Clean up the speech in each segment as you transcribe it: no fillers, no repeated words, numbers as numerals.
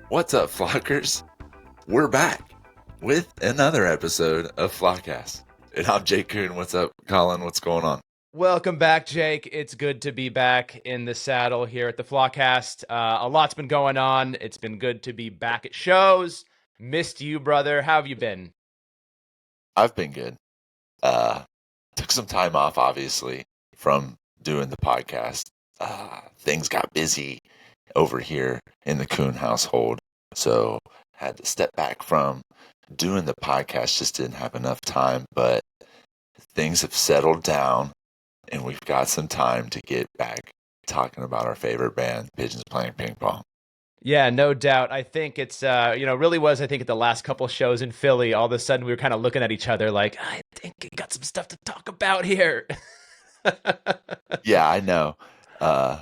What's up, Flockers? We're back with another episode of Flockcast. And I'm Jake Coon. What's up, Colin? What's going on? Welcome back, Jake. It's good to be back in the saddle here at the Flockcast. A lot's been going on. It's been good to be back at shows. Missed you, brother. How have you been? I've been good. Uh, Took some time off, obviously, from doing the podcast. Things got busy over here in the Coon household, so had to step back from doing the podcast. Just didn't have enough time, but things have settled down, and we've got some time to get back talking about our favorite band, Pigeons Playing Ping Pong. Yeah, no doubt. I think it's, really was, I think, at the last couple shows in Philly, all of a sudden we were kind of looking at each other like, I think we got some stuff to talk about here. Yeah, I know. Uh,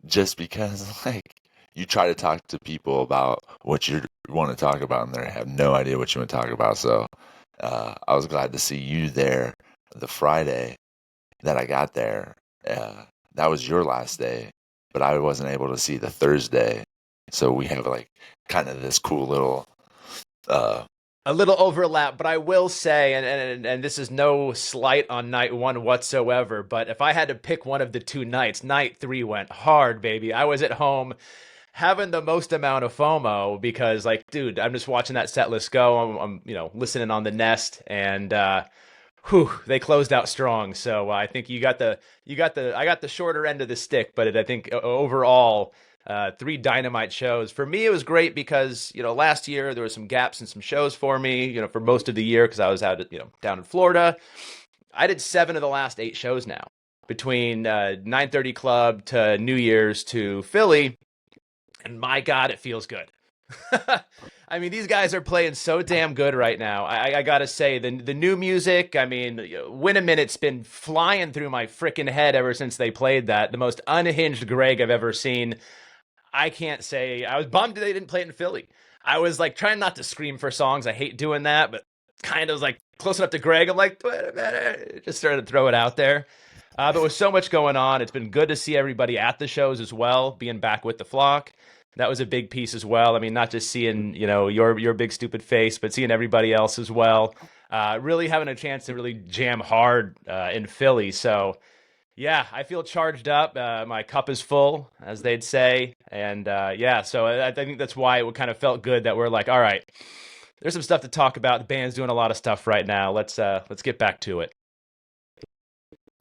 just because, like, you try to talk to people about what you want to talk about, and they have no idea what you want to talk about. So, I was glad to see you there the Friday that I got there. That was your last day, but I wasn't able to see the Thursday. So we have like kind of this cool little uh A little overlap, but I will say, and this is no slight on night one whatsoever, but if I had to pick one of the two nights, night three went hard, baby. I was at home having the most amount of FOMO because, like, dude, I'm just watching that set list go. I'm listening on the Nest, and they closed out strong. So I think I got the shorter end of the stick, but I think overall, three dynamite shows. For me, it was great because, last year there was some gaps in some shows for me, for most of the year because I was out, down in Florida. I did 7 of the last 8 shows now between 9:30 Club to New Year's to Philly. And my God, it feels good. I mean, these guys are playing so damn good right now. I gotta say, the new music, I mean, Win a Minute's been flying through my freaking head ever since they played that. The most unhinged Greg I've ever seen. I can't say I was bummed they didn't play it in Philly. I was like trying not to scream for songs. I hate doing that, but kind of like close enough to Greg. I'm like, wait a minute, just started to throw it out there. But with so much going on, it's been good to see everybody at the shows as well, being back with the flock. That was a big piece as well. I mean, not just seeing your big stupid face, but seeing everybody else as well. Really having a chance to really jam hard in Philly. So yeah, I feel charged up. My cup is full, as they'd say, and yeah. So I think that's why it kind of felt good that we're like, all right, there's some stuff to talk about. The band's doing a lot of stuff right now. Let's get back to it.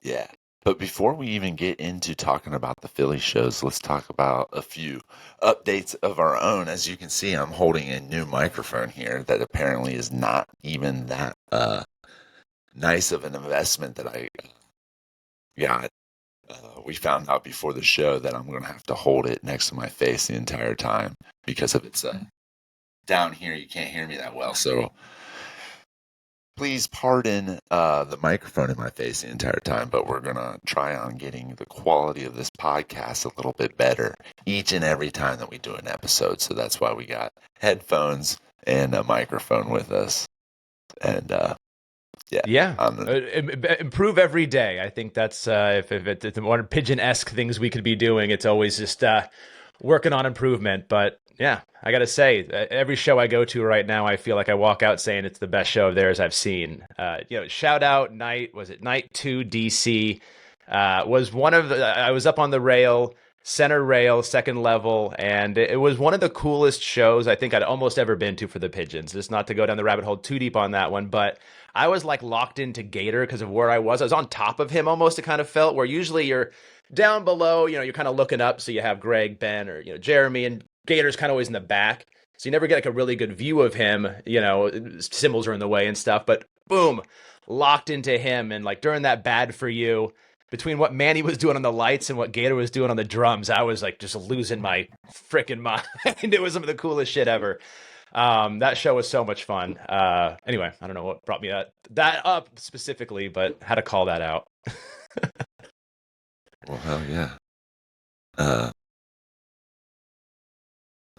yeah. But before we even get into talking about the Philly shows, let's talk about a few updates of our own. As you can see, I'm holding a new microphone here that apparently is not even that nice of an investment that I got. We found out before the show that I'm going to have to hold it next to my face the entire time because of its down here. You can't hear me that well. So please pardon the microphone in my face the entire time, but we're going to try on getting the quality of this podcast a little bit better each and every time that we do an episode. So that's why we got headphones and a microphone with us. And yeah. Yeah, improve every day. I think that's if it's one pigeon-esque things we could be doing. It's always just working on improvement. But yeah, I gotta say, every show I go to right now, I feel like I walk out saying it's the best show of theirs I've seen. Shout out night 2 DC was one of the. I was up on the rail, center rail, second level, and it was one of the coolest shows I think I'd almost ever been to for the Pigeons. Just not to go down the rabbit hole too deep on that one, but I was like locked into Gator because of where I was. I was on top of him almost, it kind of felt, where usually you're down below, you're kind of looking up. So you have Greg, Ben, or, Jeremy, and Gator's kind of always in the back. So you never get like a really good view of him, cymbals are in the way and stuff, but boom, locked into him. And like during that Bad For You, between what Manny was doing on the lights and what Gator was doing on the drums, I was like just losing my freaking mind. It was some of the coolest shit ever. That show was so much fun. Anyway, I don't know what brought me that up specifically, but had to call that out. Well, hell yeah.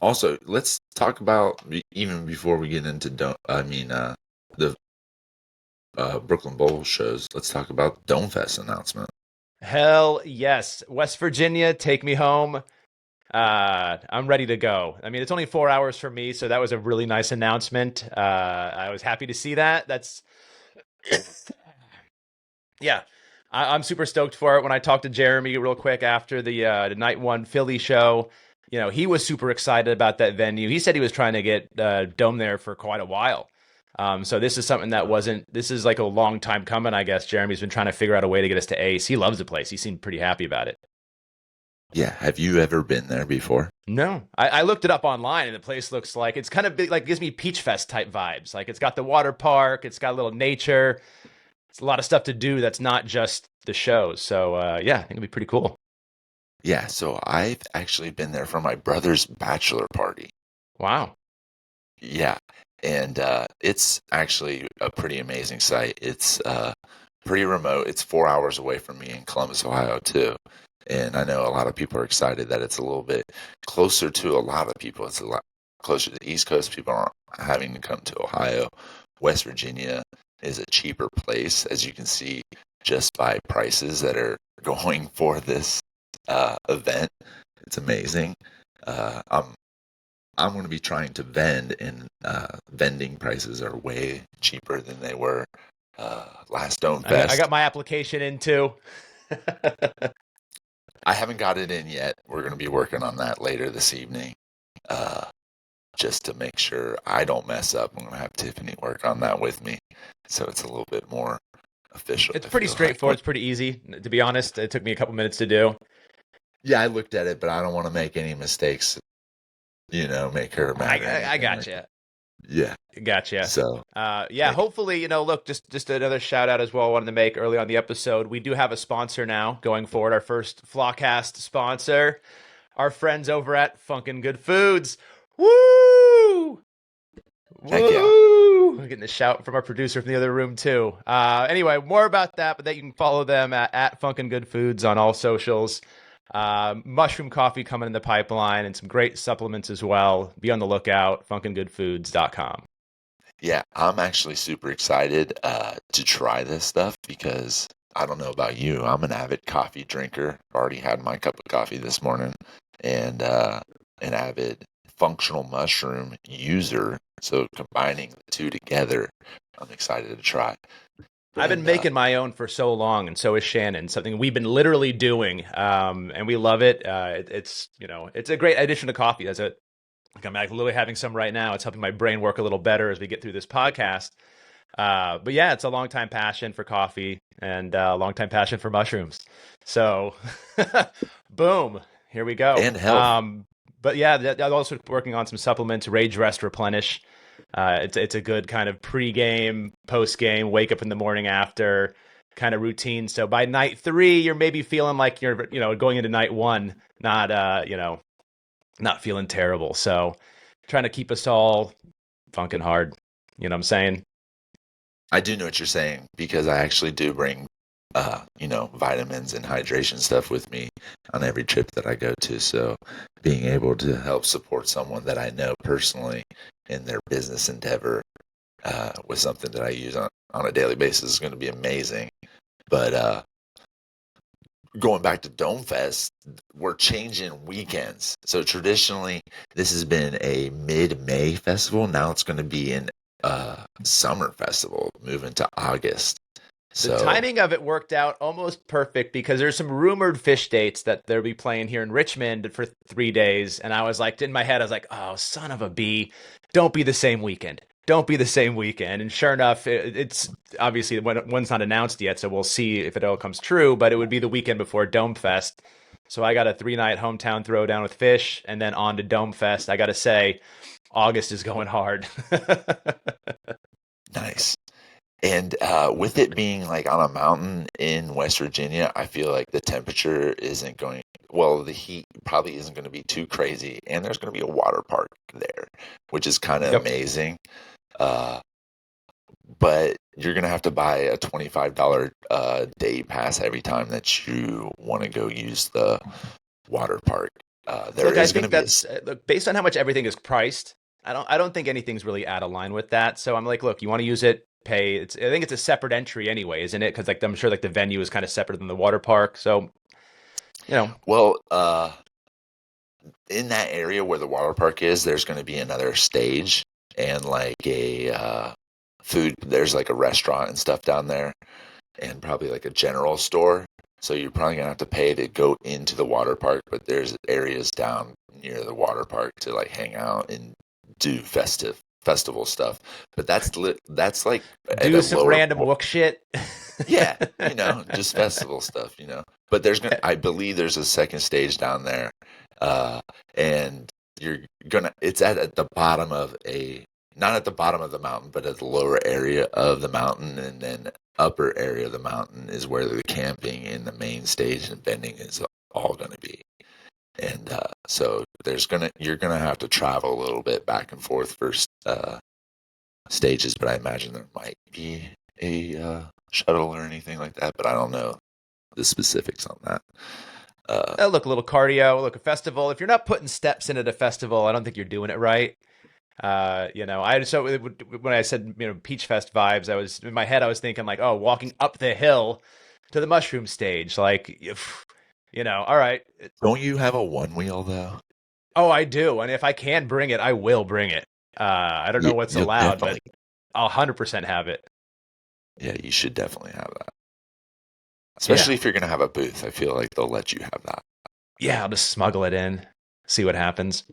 Also, let's talk about even before we get into the Brooklyn Bowl shows. Let's talk about Domefest announcement. Hell yes, West Virginia, take me home. I'm ready to go. I mean, it's only 4 hours for me, so that was a really nice announcement. I was happy to see that. That's yeah. I'm super stoked for it. When I talked to Jeremy real quick after the night one Philly show, he was super excited about that venue. He said he was trying to get Dome there for quite a while. So this is something that wasn't. This is like a long time coming, I guess. Jeremy's been trying to figure out a way to get us to Ace. He loves the place. He seemed pretty happy about it. Yeah. Have you ever been there before? No, I looked it up online, and the place looks like it's kind of big, like gives me Peach Fest type vibes. Like it's got the water park, it's got a little nature, it's a lot of stuff to do that's not just the shows. So yeah, I think it'll be pretty cool. Yeah. So I've actually been there for my brother's bachelor party. Wow. Yeah. And it's actually a pretty amazing site. It's pretty remote. It's 4 hours away from me in Columbus, Ohio, too. And I know a lot of people are excited that it's a little bit closer to a lot of people. It's a lot closer to the East Coast. People aren't having to come to Ohio. West Virginia is a cheaper place, as you can see, just by prices that are going for this event. It's amazing. I'm going to be trying to vend, and vending prices are way cheaper than they were last I Domefest. got my application in too. I haven't got it in yet. We're going to be working on that later this evening, uh, just to make sure I don't mess up. I'm going to have Tiffany work on that with me, so it's a little bit more official. It's I pretty feel like. straightforward. It's pretty easy, to be honest. It took me a couple minutes to do. Yeah, I looked at it, but I don't want to make any mistakes. Make her mad or I anything like. gotcha. Yeah. Gotcha. So. Yeah, hopefully, look, just another shout out as well. I wanted to make early on the episode. We do have a sponsor now going forward. Our first Flockcast sponsor, our friends over at Funkin' Good Foods. Woo! Heck yeah. Woo! We're getting a shout from our producer from the other room too. Anyway, more about that, but that you can follow them at Funkin' Good Foods on all socials. Mushroom coffee coming in the pipeline and some great supplements as well. Be on the lookout, funkinggoodfoods.com. Yeah, I'm actually super excited to try this stuff because I don't know about you. I'm an avid coffee drinker. Already had my cup of coffee this morning, and an avid functional mushroom user. So combining the two together, I'm excited to try. I've been And making my own for so long, and so is Shannon. Something we've been literally doing, and we love it. It's a great addition to coffee. Like I'm literally having some right now. It's helping my brain work a little better as we get through this podcast. But yeah, it's a long time passion for coffee and a long time passion for mushrooms. So, boom, here we go. health. But yeah, I'm also working on some supplements, Rage, Rest, Replenish. It's a good kind of pre-game, post-game, wake up in the morning after kind of routine. So by night 3, you're maybe feeling like you're going into night 1, not feeling terrible. So trying to keep us all funkin' hard. You know what I'm saying? I do know what you're saying because I actually do bring, vitamins and hydration stuff with me on every trip that I go to. So being able to help support someone that I know personally in their business endeavor with something that I use on a daily basis is going to be amazing. But going back to Domefest, we're changing weekends. So traditionally, this has been a mid-May festival. Now it's going to be an summer festival, moving to August. The So timing of it worked out almost perfect because there's some rumored fish dates that they'll be playing here in Richmond for 3 days. And I was like, in my head, I was like, oh, son of a bee, don't be the same weekend. Don't be the same weekend. And sure enough, it's obviously one's not announced yet, so we'll see if it all comes true. But it would be the weekend before Domefest. So I got a 3-night hometown throwdown with Fish and then on to Domefest. I got to say, August is going hard. nice. And with it being like on a mountain in West Virginia, I feel like the temperature isn't going, well, the heat probably isn't going to be too crazy. And there's going to be a water park there, which is kind of Yep. amazing. Uh, but you're going to have to buy a $25 day pass every time that you want to go use the water park. There Look, I is going to think be that's look, based on how much everything is priced. I don't think anything's really out of line with that. So I'm like, look, you want to use it, pay. I think it's a separate entry anyway, isn't it? Because like I'm sure like the venue is kind of separate than the water park. So well, in that area where the water park is, there's going to be another stage and like a food. There's like a restaurant and stuff down there, and probably like a general store. So you're probably gonna have to pay to go into the water park, but there's areas down near the water park to like hang out and do festival stuff. But that's like at Do a some lower random point. wook shit. Yeah, just festival stuff. But I believe there's a second stage down there, and it's at the bottom of not at the bottom of the mountain, but at the lower area of the mountain, and then upper area of the mountain is where the camping and the main stage and vending is all going to be. And so you're gonna have to travel a little bit back and forth for stages, but I imagine there might be a shuttle or anything like that, but I don't know the specifics on that. Look, a little cardio, look, a festival. If you're not putting steps into the festival, I don't think you're doing it right. When I said, Peach Fest vibes, I was in my head, I was thinking like, oh, walking up the hill to the mushroom stage. Like, all right. Don't you have a one wheel though? Oh, I do. And if I can bring it, I will bring it. I don't know what's You'll allowed, but definitely, I'll 100% have it. yeah, you should definitely have that. Yeah. Especially if you're going to have a booth. I feel like they'll let you have that. Yeah, I'll just smuggle it in, see what happens.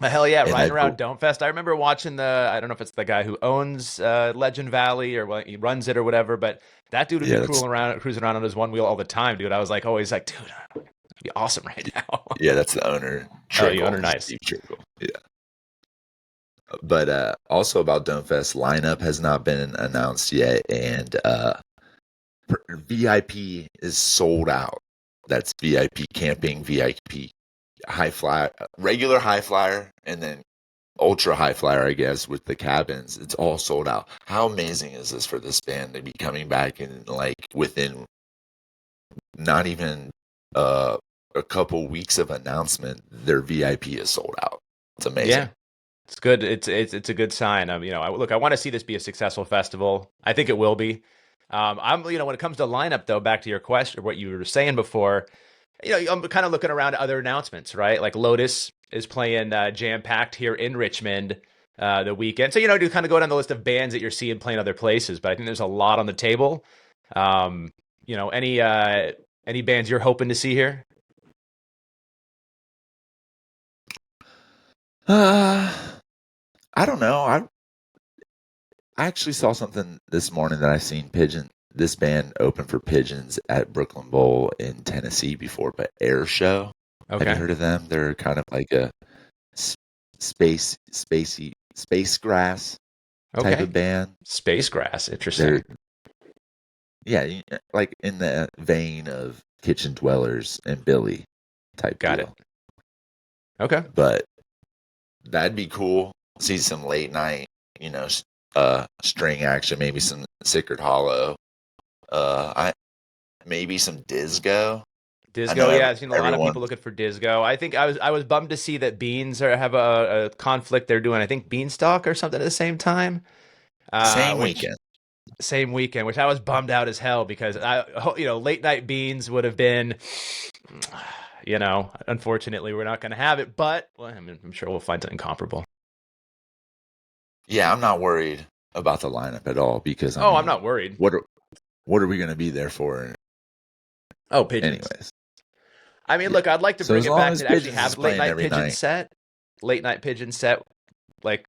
Hell yeah, And riding around Domefest. I remember watching I don't know if it's the guy who owns Legend Valley or he runs it or whatever, but that dude would be cruising around on his one wheel all the time, dude. I was like always like, dude, that'd be awesome right now. Yeah, that's the owner. Oh, the owner, nice. Steve Trickle. Yeah. But also about Domefest, lineup has not been announced yet, and VIP is sold out. That's VIP camping, VIP high flyer, regular high flyer, and then ultra high flyer, I guess, with the cabins. It's all sold out. How amazing is this for this band to be coming back and like within not even a couple weeks of announcement, their VIP is sold out. It's amazing. Yeah. It's good. It's a good sign. Look, I want to see this be a successful festival. I think it will be. When it comes to lineup, though, back to your question, what you were saying before, I'm kind of looking around at other announcements, right? Like Lotus is playing Jam Packed here in Richmond the weekend. So, to kind of go down the list of bands that you're seeing playing other places, but I think there's a lot on the table. Any bands you're hoping to see here? I don't know. I actually saw something this morning that I seen this band open for Pigeons at Brooklyn Bowl in Tennessee before, but Air Show. Okay. Have you heard of them? They're kind of like a space grass type of band. Space grass, interesting. Like in the vein of Kitchen Dwellers and Billy type Got deal. it. Okay. But that'd be cool. See some late night, string action, maybe some Sacred Hollow. Maybe some Disco. Disco, yeah, I've seen a lot of people looking for Disco. I think I was bummed to see that Beans have a conflict they're doing. I think Beanstalk or something at the same time. Same weekend, which I was bummed out as hell because late night Beans would have been, unfortunately we're not going to have it, but I'm sure we'll find something comparable. Yeah, I'm not worried about the lineup at all because I'm not worried. What are we going to be there for? Oh, Pigeons. Anyways. Look, I'd like to bring it back to actually have late night Pigeon set. Late night Pigeon set. Like,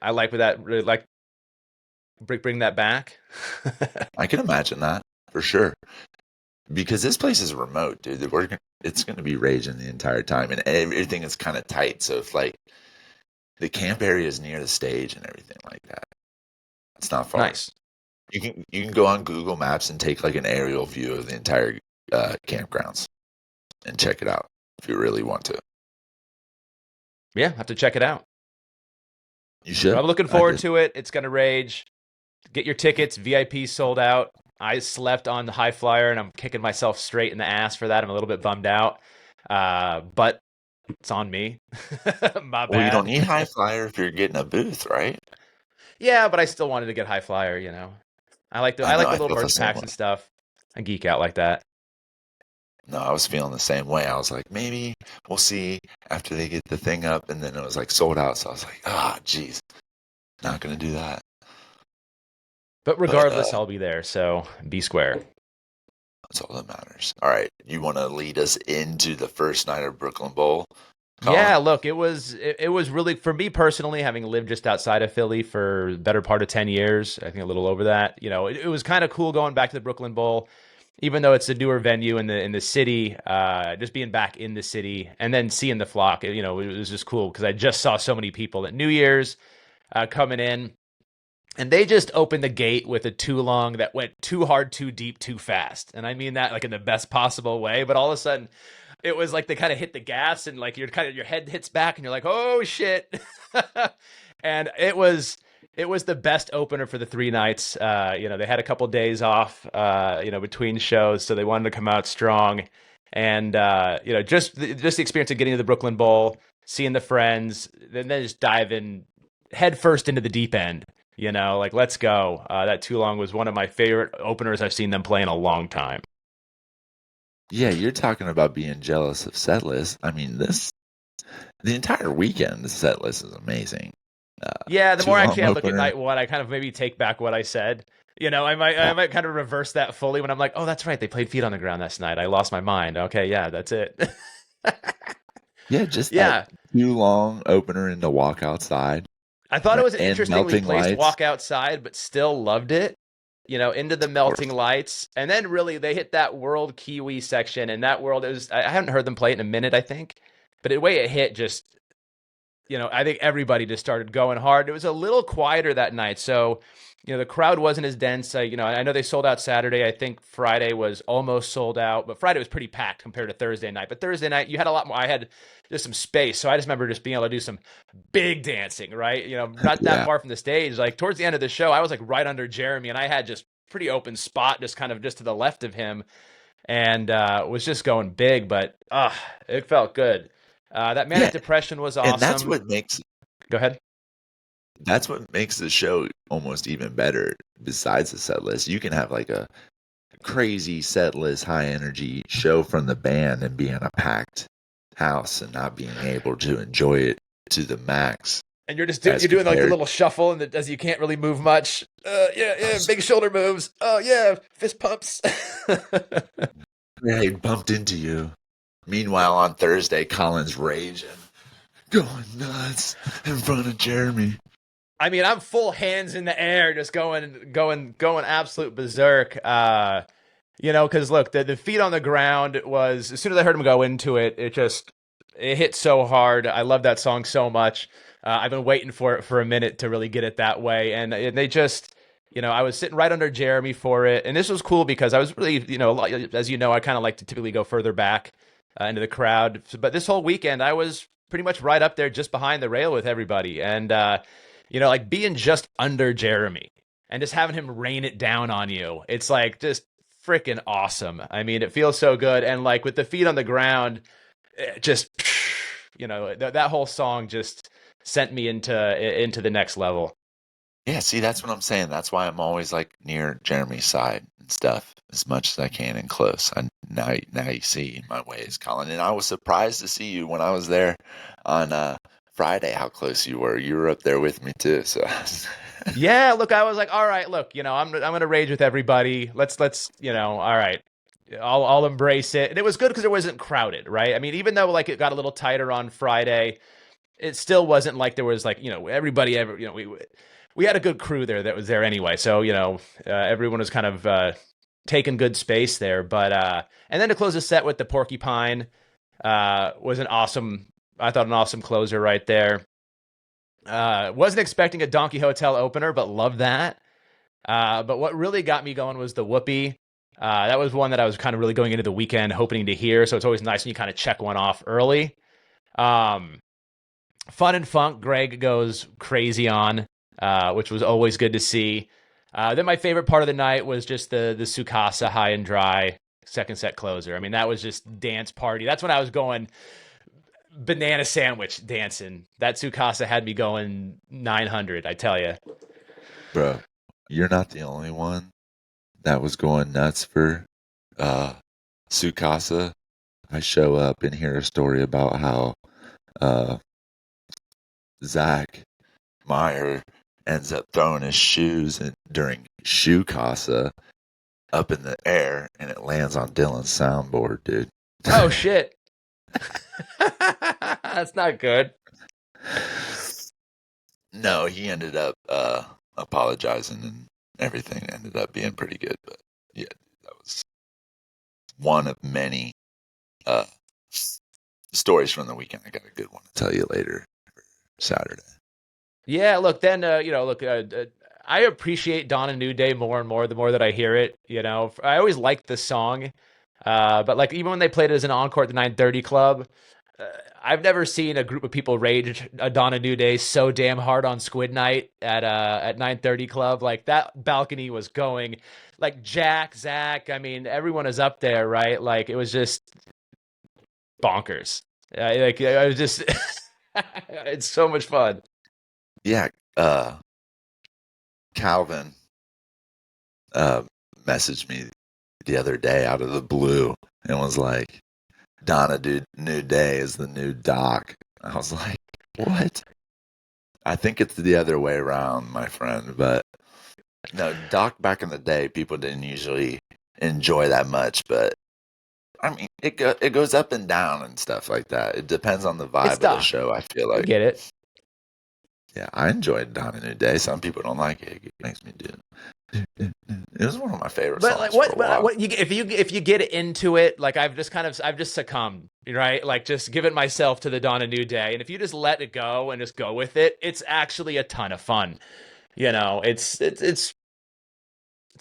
I like with that, really like, bring that back. I can imagine that, for sure. Because this place is remote, dude. It's going to be raging the entire time, and everything is kind of tight, so if, like, the camp area is near the stage and everything like that. It's not far. Nice. You can go on Google Maps and take, like, an aerial view of the entire campgrounds and check it out if you really want to. Yeah, have to check it out. You should. I'm looking forward to it. It's going to rage. Get your tickets. VIP sold out. I slept on the high flyer, and I'm kicking myself straight in the ass for that. I'm a little bit bummed out, but it's on me. My bad. Well, you don't need high flyer if you're getting a booth, right? Yeah, but I still wanted to get high flyer. I like the little merch packs and stuff. I geek out like that. No, I was feeling the same way. I was like, maybe we'll see after they get the thing up, and then it was like sold out. So I was like, geez, not gonna do that. But But regardless, I'll be there. So be square. that's all that matters. All right, you want to lead us into the first night of Brooklyn Bowl, Colin? Yeah, look, it was really for me personally, having lived just outside of Philly for the better part of 10 years, I think a little over that. It was kind of cool going back to the Brooklyn Bowl, even though it's a newer venue in the city. Just being back in the city and then seeing the flock, it was just cool because I just saw so many people at New Year's coming in. And they just opened the gate with a too long that went too hard, too deep, too fast. And I mean that like in the best possible way. But all of a sudden, it was like they kind of hit the gas and like your head hits back and you're like, oh shit. And it was the best opener for the 3 nights. They had a couple days off, between shows, so they wanted to come out strong. And just the experience of getting to the Brooklyn Bowl, seeing the friends, then just diving head first into the deep end. Like let's go. That Too Long was one of my favorite openers I've seen them play in a long time. Yeah, you're talking about being jealous of Setlist. I mean, the entire weekend, the Setlist is amazing. Yeah, the Too more long actually I look at opener. night one, I kind of maybe take back what I said. I might Yeah, I might kind of reverse that fully when I'm like, oh, that's right, they played Feet on the Ground last night. I lost my mind. Okay, yeah, that's it. yeah, just that Yeah, too long opener into Walk Outside I thought it was an and interestingly Melting placed Lights. walk outside, but still loved it. Into the Of course. melting lights, and then really they hit that World Kiwi section, and that world is I haven't heard them play it in a minute, I think, but the way it hit just I think everybody just started going hard. It was a little quieter that night, so the crowd wasn't as dense. I know they sold out Saturday. I think Friday was almost sold out, but Friday was pretty packed compared to Thursday night. But Thursday night, you had a lot more. I had just some space, so I just remember just being able to do some big dancing. Right, not that Yeah. far from the stage. Like towards the end of the show, I was like right under Jeremy, and I had just pretty open spot, just kind of just to the left of him, and was just going big. But it felt good. That Yeah. manic depression was And awesome. Go ahead. that's what makes the show almost even better besides the set list. You can have like a crazy set list, high energy show from the band and be in a packed house and not being able to enjoy it to the max And you're just as you're doing like the compared. little shuffle, and as you can't really move much. Yeah, big shoulder moves. Oh yeah, fist pumps. Yeah, he bumped into you. Meanwhile, on Thursday, Colin's raging, going nuts in front of Jeremy. I mean, I'm full hands in the air, just going absolute berserk. Because look, the feet on the ground was as soon as I heard him go into it, it hit so hard. I love that song so much. I've been waiting for it for a minute to really get it that way, and they just. I was sitting right under Jeremy for it, and this was cool because I was really, as I kind of like to typically go further back into the crowd, but this whole weekend I was pretty much right up there, just behind the rail with everybody, and like being just under Jeremy and just having him rain it down on you. It's like just freaking awesome. I mean, it feels so good. And like with the feet on the ground, just, that whole song just sent me into the next level. Yeah, see, that's what I'm saying. That's why I'm always like near Jeremy's side and stuff as much as I can and close. Now you see my ways, Colin. And I was surprised to see you when I was there on Friday. How close you were. You were up there with me too. So Yeah, look, I was like, all right, look, I'm gonna rage with everybody. Let's all right. I'll embrace it. And it was good because it wasn't crowded, right? I mean, even though like it got a little tighter on Friday, it still wasn't like there was like, everybody ever, we had a good crew there that was there anyway. So, everyone was kind of taking good space there. But and then to close the set with the Porcupine was I thought an awesome closer right there. Wasn't expecting a Donkey Hotel opener, but loved that. But what really got me going was the Whoopee. That was one that I was kind of really going into the weekend hoping to hear. So it's always nice when you kind of check one off early. Um, Fun and Funk, Greg goes crazy on, which was always good to see. Then my favorite part of the night was just the Sukasa High and Dry second set closer. I mean, that was just dance party. That's when I was going banana sandwich dancing. That Sukasa had me going 900, I tell you. bro, you're not the only one that was going nuts for uh Sukasa, I show up and hear a story about how uh, Zach Meyer ends up throwing his shoes during shoe casa up in the air, and it lands on Dylan's soundboard, dude. Oh shit. That's not good. No, he ended up apologizing, and everything ended up being pretty good. But yeah, that was one of many uh, stories from the weekend. I got a good one to tell you later Saturday. Yeah, look, then I appreciate Dawn a New Day more and more the more that I hear it. I always liked the song, but like even when they played it as an encore at the 9:30 Club, uh, I've never seen a group of people rage a Dawn a New Day so damn hard on Squid Night at 9:30 Club. Like that balcony was going, like Jack, Zach. I mean, everyone is up there, right? Like it was just bonkers. I was just, it's so much fun. Yeah, Calvin uh, messaged me the other day out of the blue and was like, Donna, dude, New Day is the new Doc. I was like, what? I think it's the other way around, my friend. But no, Doc back in the day, people didn't usually enjoy that much. But I mean, it goes up and down and stuff like that. It depends on the It's vibe of the Doc. show, I feel I like. get it. Yeah, I enjoyed Donna New Day. Some people don't like it. It makes me do it. It was one of my favorite But like songs for a while. what if you get into it, like I've just succumbed, right? Like just given myself to the Dawn of New Day, and if you just let it go and just go with it, it's actually a ton of fun. It's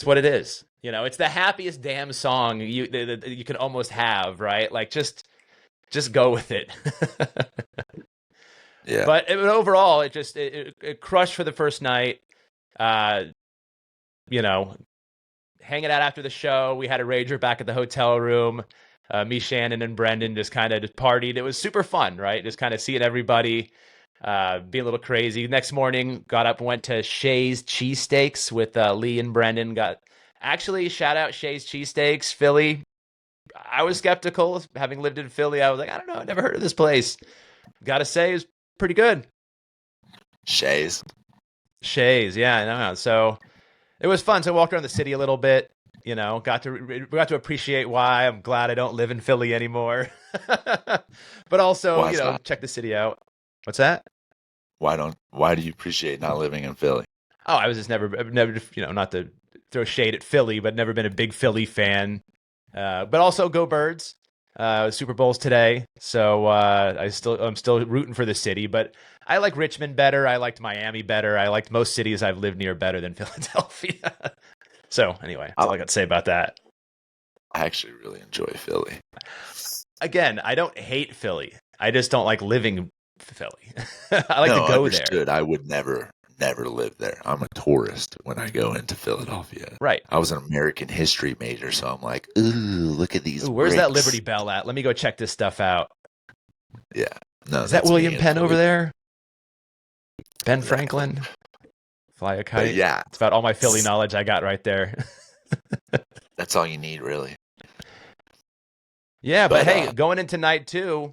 what it is. It's the happiest damn song that you can almost have, right? Like just go with it. Yeah, But overall, it crushed for the first night. Uh, you know, hanging out after the show. We had a rager back at the hotel room. Me, Shannon, and Brendan just kind of just partied. It was super fun, right? Just kind of seeing everybody, being a little crazy. Next morning, got up and went to Shay's Cheesesteaks with Lee and Brendan. Actually, shout out Shay's Cheesesteaks, Philly. I was skeptical, having lived in Philly. I was like, I don't know, I never heard of this place. Gotta say, it was pretty good. Shays. Shay's, yeah, I know. So it was fun. So I walked around the city a little bit. Got to appreciate why I'm glad I don't live in Philly anymore. But also, Why is that? check the city out. What's that? Why do you appreciate not living in Philly? Oh, I was just never, not to throw shade at Philly, but never been a big Philly fan. But also, go Birds. Super Bowl's today, so I'm still rooting for the city. But I like Richmond better. I liked Miami better. I liked most cities I've lived near better than Philadelphia. So anyway, that's I, all I got to say about that. I actually really enjoy Philly. Again, I don't hate Philly. I just don't like living Philly. I like to No, go there. understood. I would never live there. I'm a tourist when I go into Philadelphia. Right. I was an American history major, so I'm like, ooh, look at these Ooh, where's that bricks. Liberty Bell at? Let me go check this stuff out. Yeah. No, Is that that's William me in Penn over Philly. there? Ben Exactly. Franklin? Fly a But kite? yeah, It's about all my Philly knowledge I got right there. that's all you need, really. Yeah, but But hey, going into night two,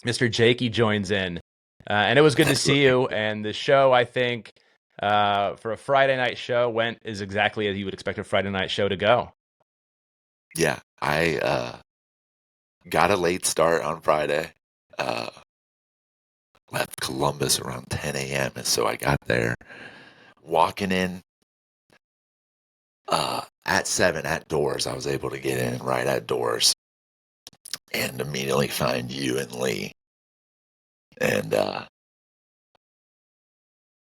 Mr. Jakey joins in. And it was good to that's see you. And the show, I think, for a Friday night show, went is exactly as you would expect a Friday night show to go. yeah, I got a late start on Friday. Uh, left Columbus around 10 a.m. And so I got there walking in at 7 at doors. I was able to get in right at doors and immediately find you and Lee. And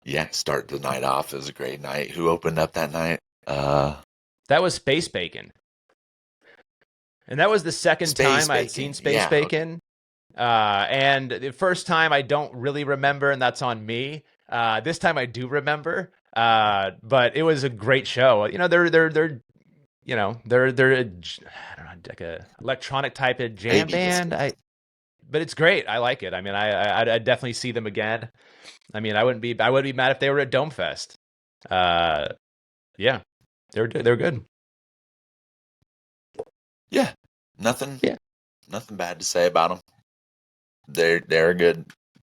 yeah, start the night off. It was a great night. Who opened up that night? That was Space Bacon. And that was the second Space time I'd Bacon. seen Space Yeah. Bacon. And the first time I don't really remember, and that's on me. This time I do remember. But it was a great show. They're I don't know, like a electronic type of jam Baby band. biscuits. But it's great. I like it. I mean, I'd definitely see them again. I mean, I wouldn't be mad if they were at Domefest. Yeah, they're good. Yeah. Nothing, Yeah. nothing bad to say about them. They're a good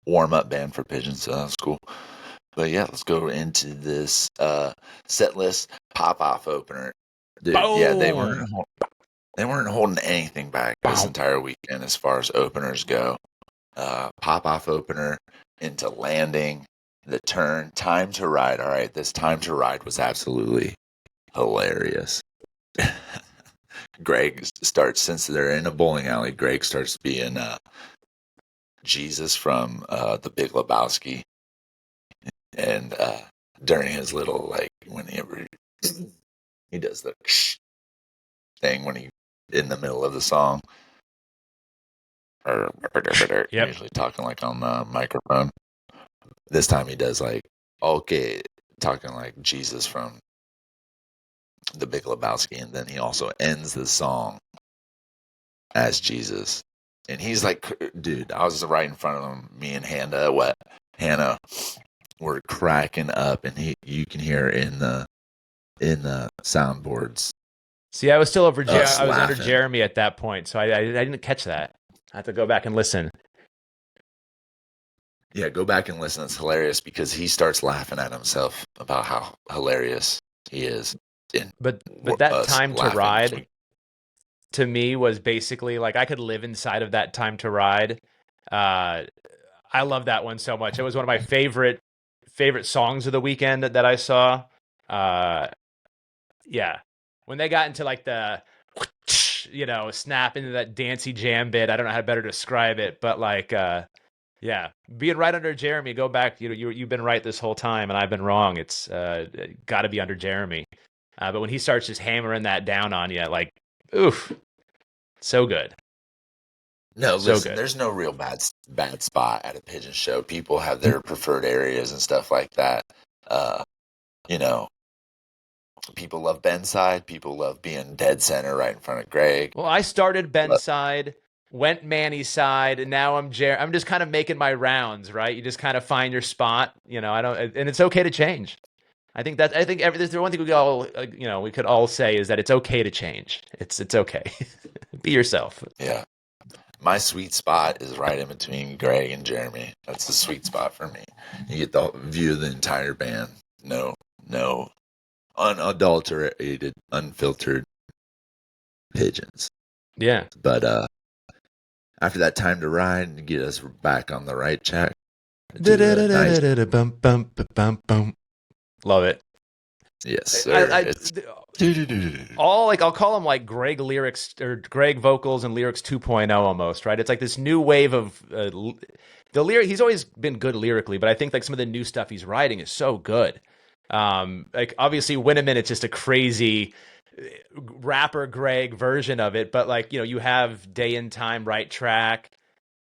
warm up band for Pigeons, so that's cool. But yeah, let's go into this set list pop off opener. Dude, yeah, Boom. they weren't holding anything back this Boom. entire weekend as far as openers go. Pop off opener into landing, the turn, time to ride. All right, this time to ride was absolutely hilarious. Greg starts, since they're in a bowling alley, Greg starts being Jesus from the Big Lebowski. And during his little, like, whenever he does the thing when he in the middle of the song, Yep. usually talking like on the microphone. This time he does like, okay, talking like Jesus from the Big Lebowski, and then he also ends the song as Jesus. And he's like, dude, I was right in front of him. Me and Hannah were cracking up, and you can hear in the soundboards. See, I was still over. I was under Laughing. Jeremy at that point, so I didn't catch that. I have to go back and listen. Yeah, go back and listen. It's hilarious because he starts laughing at himself about how hilarious he is. But that time to ride to to me was basically like I could live inside of that time to ride. I love that one so much. It was one of my favorite songs of the weekend that I saw. Yeah, when they got into like the snap into that dancey jam bit. I don't know how to better describe it, but like yeah, being right under Jeremy. Go back. You've been right this whole time, and I've been wrong. It's got to be under Jeremy. But when he starts just hammering that down on you, like, oof, so good. No, So listen, good. there's no real bad spot at a pigeon show. People have their preferred areas and stuff like that. Uh, you know, people love Ben's side. People love being dead center right in front of Greg. Well, I started Ben's side, went Manny's side, and now I'm just kind of making my rounds, right? You just kind of find your spot. I don't, and it's okay to change. I think there's the one thing we could all we could all say is that it's okay to change. It's okay. Be yourself. Yeah. My sweet spot is right in between Greg and Jeremy. That's the sweet spot for me. You get the view of the entire band. No unadulterated, unfiltered pigeons. Yeah. But after that time to ride and get us back on the right track. Love it. Yes, sir. I'll call them like Greg lyrics or Greg vocals and lyrics 2.0 almost, right? It's like this new wave of the lyric. He's always been good lyrically, but I think like some of the new stuff he's writing is so good. Like obviously Winneman, it's just a crazy rapper Greg version of it, but like, you have Day and Time, Right Track,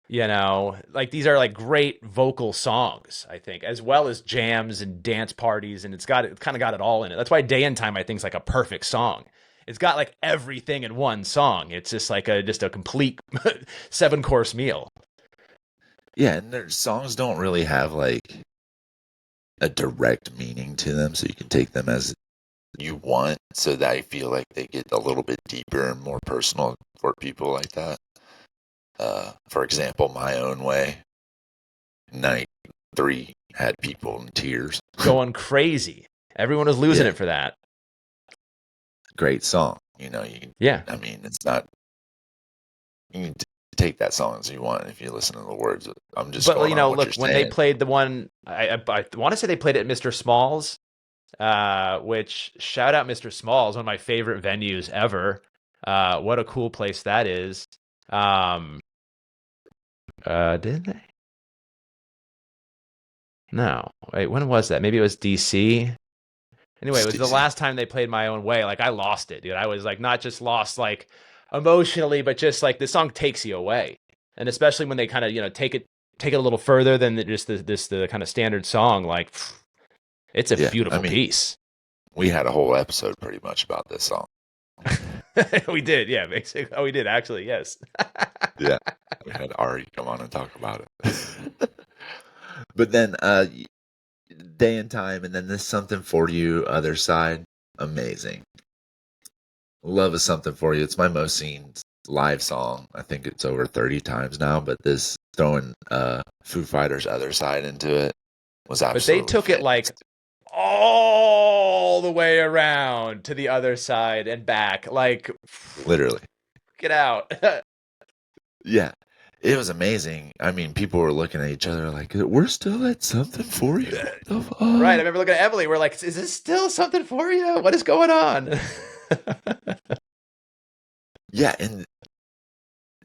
like these are like great vocal songs, I think, as well as jams and dance parties, and it's kind of got it all in it. That's why Day and Time I think is like a perfect song. It's got like everything in one song. It's just like a complete 7-course meal. Yeah, and their songs don't really have like a direct meaning to them, so you can take them as you want, so that I feel like they get a little bit deeper and more personal for people like that. For example, My Own Way, night 3 had people in tears. Going crazy. Everyone was losing it for that. Great song. I mean, it's not, you can take that song as you want if you listen to the words. I'm just going on what look, you're when saying. they played the one, I want to say they played it at Mr. Small's, which shout out Mr. Small's, one of my favorite venues ever. What a cool place that is. Did they? No. Wait, when was that? Maybe it was DC. Anyway, it was the last time they played My Own Way. Like I lost it, dude. I was like not just lost like emotionally, but just like the song takes you away. And especially when they kind of, take it a little further than just the kind of standard song, like it's a beautiful piece. We had a whole episode pretty much about this song. We did, yeah. Basically, we did actually, yes. Yeah, we had Ari come on and talk about it. But then Day and Time, and then this Something For You other side, amazing. Love is Something For You. It's my most seen live song. I think it's over 30 times now, but this throwing Foo Fighters' Other Side into it was But they absolutely took it like fantastic. all the way around to the other side and back. Like, Literally. get out. Yeah. It was amazing. I mean, people were looking at each other like, we're still at something for you. What the Right. I fuck? remember looking at Emily. We're like, is this still something for you? What is going on? Yeah, and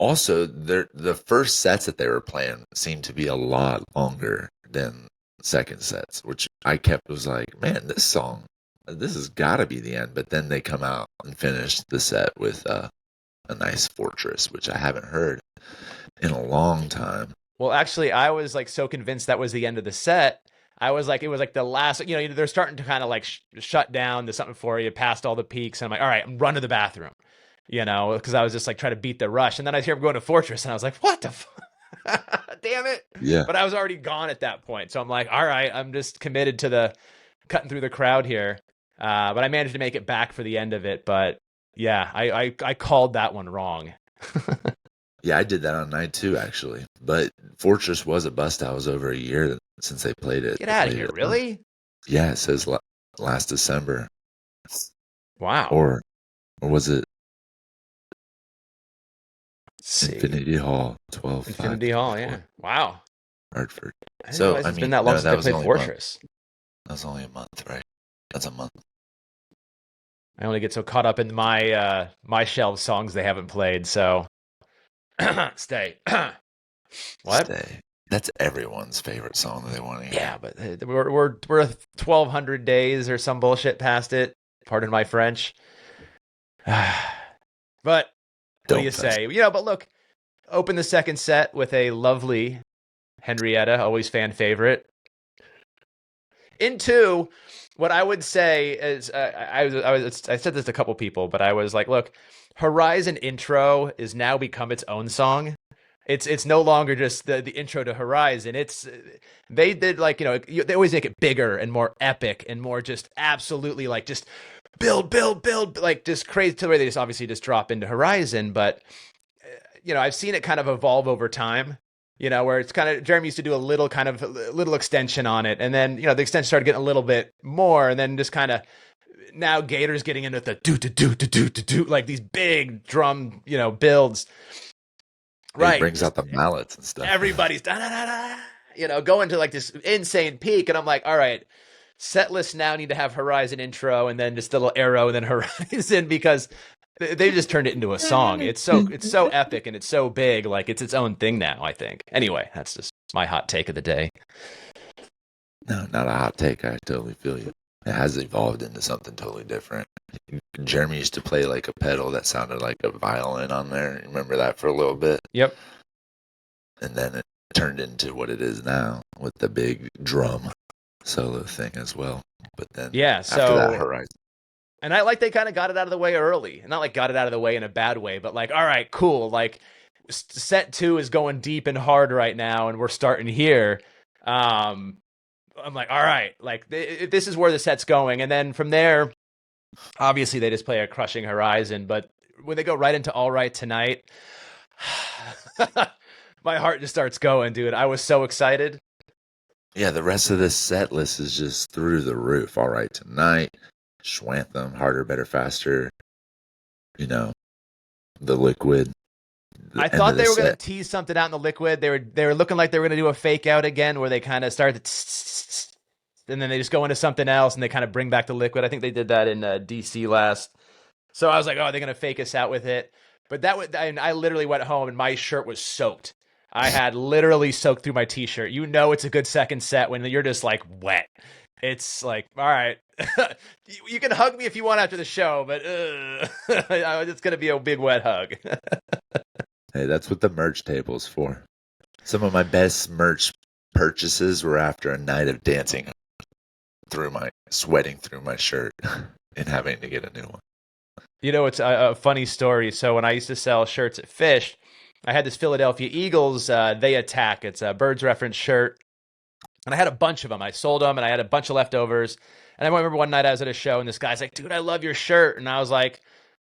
also the first sets that they were playing seemed to be a lot longer than second sets, which I kept was like, man, this has got to be the end. But then they come out and finish the set with a nice Fortress, which I haven't heard in a long time. Well, actually, I was like so convinced that was the end of the set. I was like, it was like the last, they're starting to kind of like shut down. There's something for you past all the peaks. And I'm like, all right, I'm run to the bathroom, because I was just like trying to beat the rush. And then I hear him going to Fortress and I was like, what the damn it. Yeah, But I was already gone at that point. So I'm like, all right, I'm just committed to the cutting through the crowd here. But I managed to make it back for the end of it. But yeah, I called that one wrong. yeah, I did that on night two actually. But Fortress was a bust out. It was over a year since they played it. Get They out of played here, it really? yeah, it says last December, Wow. or was it Let's see. Infinity Hall 12 Infinity Hall, yeah. Wow. Hartford. I didn't So realize I it's been mean, that long no, since that they was the played only month. Fortress. That was only a month, right? That's a month. I only get so caught up in my shelf songs they haven't played, so stay. What? Stay. That's everyone's favorite song that they want to hear. Yeah, but we're 1,200 days or some bullshit past it. Pardon my French. But what do you Don't fest. say? But look, open the second set with a lovely Henrietta, always fan favorite. In two, what I would say is, I said this to a couple people, but I was like, look, Horizon intro is now become its own song. It's no longer just the intro to Horizon. They did like they always make it bigger and more epic and more just absolutely like just build like just crazy to the way they just obviously just drop into Horizon. But I've seen it kind of evolve over time. Where it's kind of Jeremy used to do a little extension on it, and then the extension started getting a little bit more, and then just kind of now Gator's getting into the do like these big drum builds. He Right, brings just out the mallets and stuff. everybody's da da da da, going to like this insane peak, and I'm like, all right, Setlist now need to have Horizon intro, and then just a little arrow, and then Horizon because they just turned it into a song. It's so epic and it's so big, like it's its own thing now, I think. Anyway, that's just my hot take of the day. No, not a hot take. I totally feel you. It has evolved into something totally different. Jeremy used to play like a pedal that sounded like a violin on there. Remember that for a little bit? Yep. And then it turned into what it is now with the big drum solo thing as well. But then after that, Horizon. And I like they kind of got it out of the way early. Not like got it out of the way in a bad way, but like, all right, cool. Like set 2 is going deep and hard right now, and we're starting here. I'm like, all right, like this is where the set's going. And then from there, obviously they just play a crushing Horizon. But when they go right into All Right Tonight, my heart just starts going, dude. I was so excited. Yeah, the rest of this set list is just through the roof. All Right Tonight, Schwanthem, Harder, Better, Faster, the Liquid. I thought they were going to tease something out in the Liquid. They were looking like they were going to do a fake out again where they kind of start and then they just go into something else and they kind of bring back the Liquid. I think they did that in DC last. So I was like, oh, they're going to fake us out with it. But I literally went home and my shirt was soaked. I had literally soaked through my t-shirt. It's a good second set when you're just like wet. It's like, all right, you can hug me if you want after the show, but it's going to be a big wet hug. Hey, that's what the merch table's for. Some of my best merch purchases were after a night of dancing sweating through my shirt and having to get a new one. It's a funny story. So when I used to sell shirts at Fish, I had this Philadelphia Eagles, They Attack. It's a Birds reference shirt. And I had a bunch of them. I sold them and I had a bunch of leftovers. And I remember one night I was at a show and this guy's like, dude, I love your shirt. And I was like,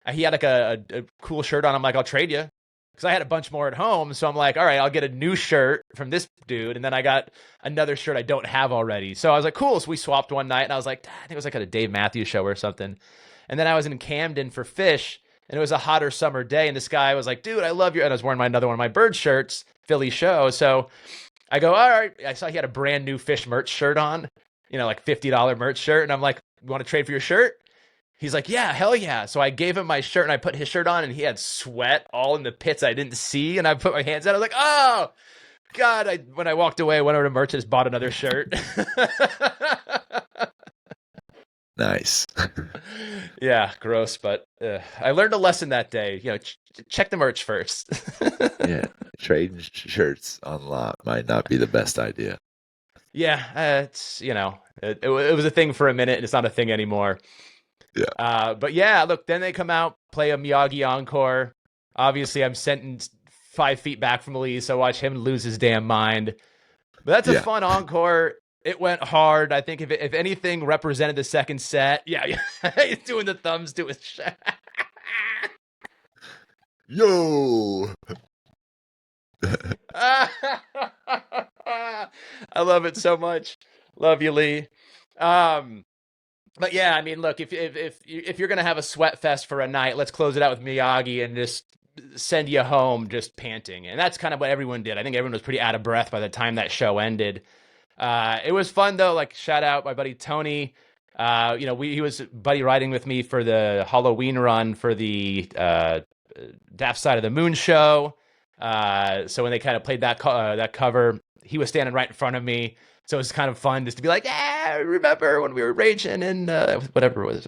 he had like a cool shirt on. I'm like, I'll trade you. Because I had a bunch more at home. So I'm like, all right, I'll get a new shirt from this dude. And then I got another shirt I don't have already. So I was like, cool. So we swapped one night. And I was like, I think it was like at a Dave Matthews show or something. And then I was in Camden for Fish. And it was a hotter summer day. And this guy was like, dude, I love you. And I was wearing another one of my bird shirts, Philly show. So I go, all right. I saw he had a brand new Fish merch shirt on, like $50 merch shirt. And I'm like, you want to trade for your shirt? He's like, yeah, hell yeah. So I gave him my shirt and I put his shirt on and he had sweat all in the pits I didn't see. And I put my hands out. I was like, oh, God. When I walked away, I went over to merch and just bought another shirt. Nice. Yeah, gross. But I learned a lesson that day. Check the merch first. Yeah, trading shirts on lot might not be the best idea. Yeah, it was a thing for a minute and it's not a thing anymore. Yeah. But yeah, look, then they come out, play a Miyagi encore. Obviously, I'm sitting 5 feet back from Lee, so I watch him lose his damn mind. But that's a fun encore. It went hard. I think if anything represented the second set, yeah, he's doing the thumbs to his chest. Yo! I love it so much. Love you, Lee. But yeah, I mean, look, if you're gonna have a sweat fest for a night, let's close it out with Miyagi and just send you home just panting. And that's kind of what everyone did. I think everyone was pretty out of breath by the time that show ended. It was fun though. Like shout out my buddy Tony. He was buddy riding with me for the Halloween run for the Daft Side of the Moon show. So when they kind of played that cover, he was standing right in front of me. So it was kind of fun just to be like, yeah, remember when we were raging in whatever it was,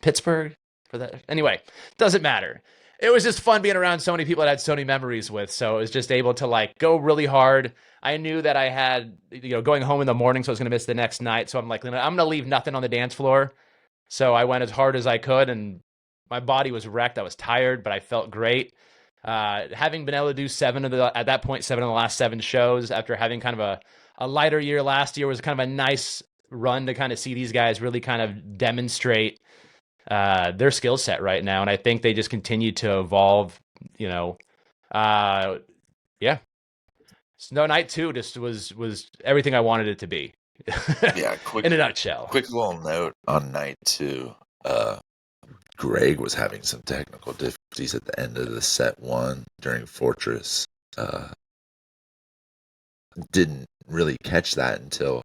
Pittsburgh for that. Anyway, doesn't matter. It was just fun being around so many people that I had so many memories with. So I was just able to like go really hard. I knew that I had, going home in the morning, so I was going to miss the next night. So I'm like, I'm going to leave nothing on the dance floor. So I went as hard as I could, and my body was wrecked. I was tired, but I felt great. Having been able to do 7 of the last 7 shows after having kind of a lighter year last year was kind of a nice run to kind of see these guys really kind of demonstrate their skill set right now. And I think they just continue to evolve, yeah. Snow Night 2 just was everything I wanted it to be. Yeah, in a nutshell. Quick little note on night 2. Greg was having some technical difficulties at the end of the set 1 during Fortress. Didn't really catch that until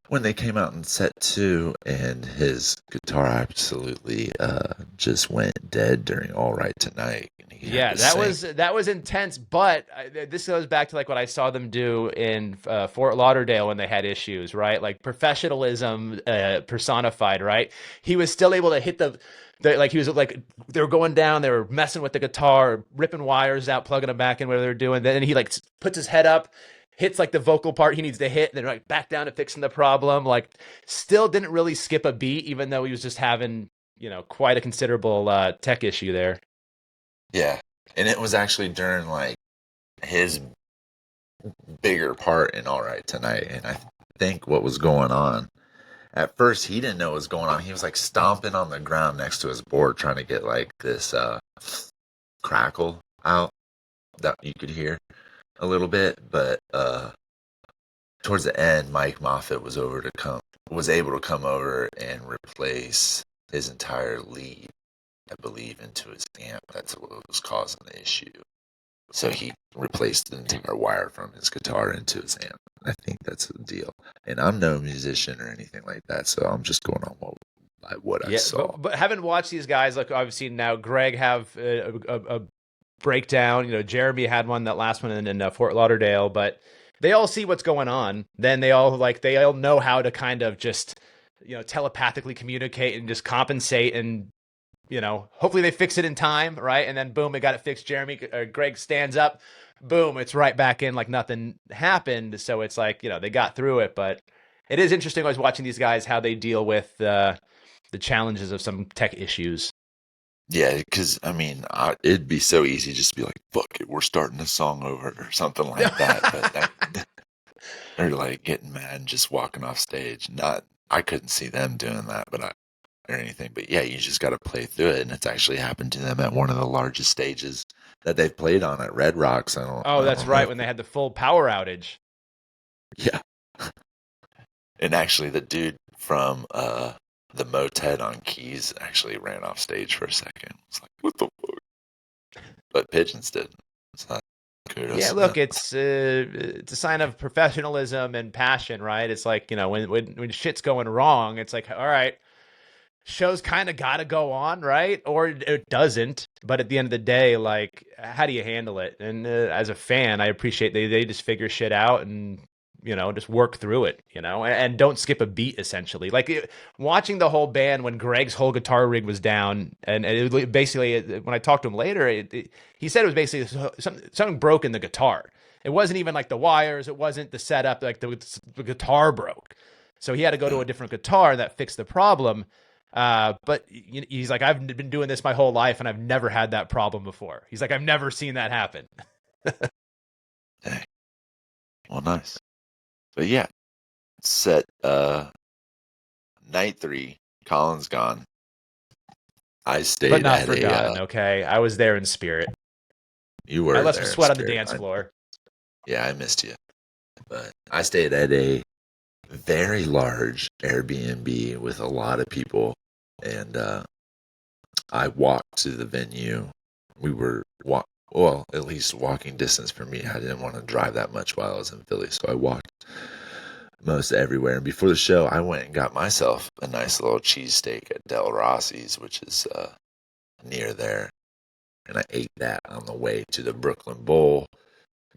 when they came out in set 2, and his guitar absolutely just went dead during All Right Tonight. Yeah, that was intense, but this goes back to like what I saw them do in Fort Lauderdale when they had issues, right? Like professionalism personified, right? He was still able to hit like he was like they were going down, they were messing with the guitar, ripping wires out, plugging them back in, whatever they were doing. Then he like puts his head up, hits like the vocal part he needs to hit, and then like back down to fixing the problem. Like still didn't really skip a beat, even though he was just having quite a considerable tech issue there. Yeah, and it was actually during like his bigger part in All Right Tonight, and I think what was going on. At first, he didn't know what was going on. He was like stomping on the ground next to his board, trying to get like this crackle out that you could hear a little bit. But towards the end, Mike Moffat was able to come over and replace his entire lead, I believe, into his amp. That's what was causing the issue. So he replaced the entire wire from his guitar into his amp. I think that's the deal. And I'm no musician or anything like that, so I'm just going on what I saw. But haven't watched these guys. Like I've seen now Greg have a breakdown. Jeremy had one, that last one in Fort Lauderdale, but they all see what's going on. Then they all know how to kind of just telepathically communicate and just compensate, and hopefully they fix it in time, right? And then boom, they got it fixed. Greg stands up, boom, it's right back in like nothing happened. So it's like they got through it. But it is interesting always watching these guys, how they deal with the challenges of some tech issues. Yeah, because I mean, it'd be so easy just to be like, "Fuck it, we're starting the song over" or something like that. But or like getting mad and just walking off stage. I couldn't see them doing that, but or anything. But yeah, you just got to play through it, and it's actually happened to them at one of the largest stages that they've played on at Red Rocks. Oh, I that's don't know. right, when they had the full power outage. Yeah, and actually, the dude from the Motet on keys actually ran off stage for a second. It's like, what the fuck? But Pigeons didn't. It's not kudos Yeah, to them. look, it's a sign of professionalism and passion, right? It's like, when shit's going wrong, it's like, all right, show's kind of got to go on, right? Or it doesn't. But at the end of the day, like, how do you handle it? And as a fan, I appreciate they just figure shit out and just work through it, and don't skip a beat. Essentially, like watching the whole band when Greg's whole guitar rig was down, and basically when I talked to him later, he said it was basically something broke in the guitar. It wasn't even like the wires, it wasn't the setup, like the guitar broke. So he had to go to a different guitar, and that fixed the problem. But he's like, I've been doing this my whole life, and I've never had that problem before. He's like, I've never seen that happen. Dang. Well, nice. But yeah, set night 3. Colin's gone. I But stayed not at forgotten, okay? I was there in spirit. You were I left some there in sweat on the spirit. dance floor. Yeah, I missed you. But I stayed at a very large Airbnb with a lot of people, and I walked to the venue. We were well, at least walking distance for me. I didn't want to drive that much while I was in Philly, so I walked most everywhere. And before the show, I went and got myself a nice little cheesesteak at Del Rossi's, which is near there, and I ate that on the way to the Brooklyn Bowl.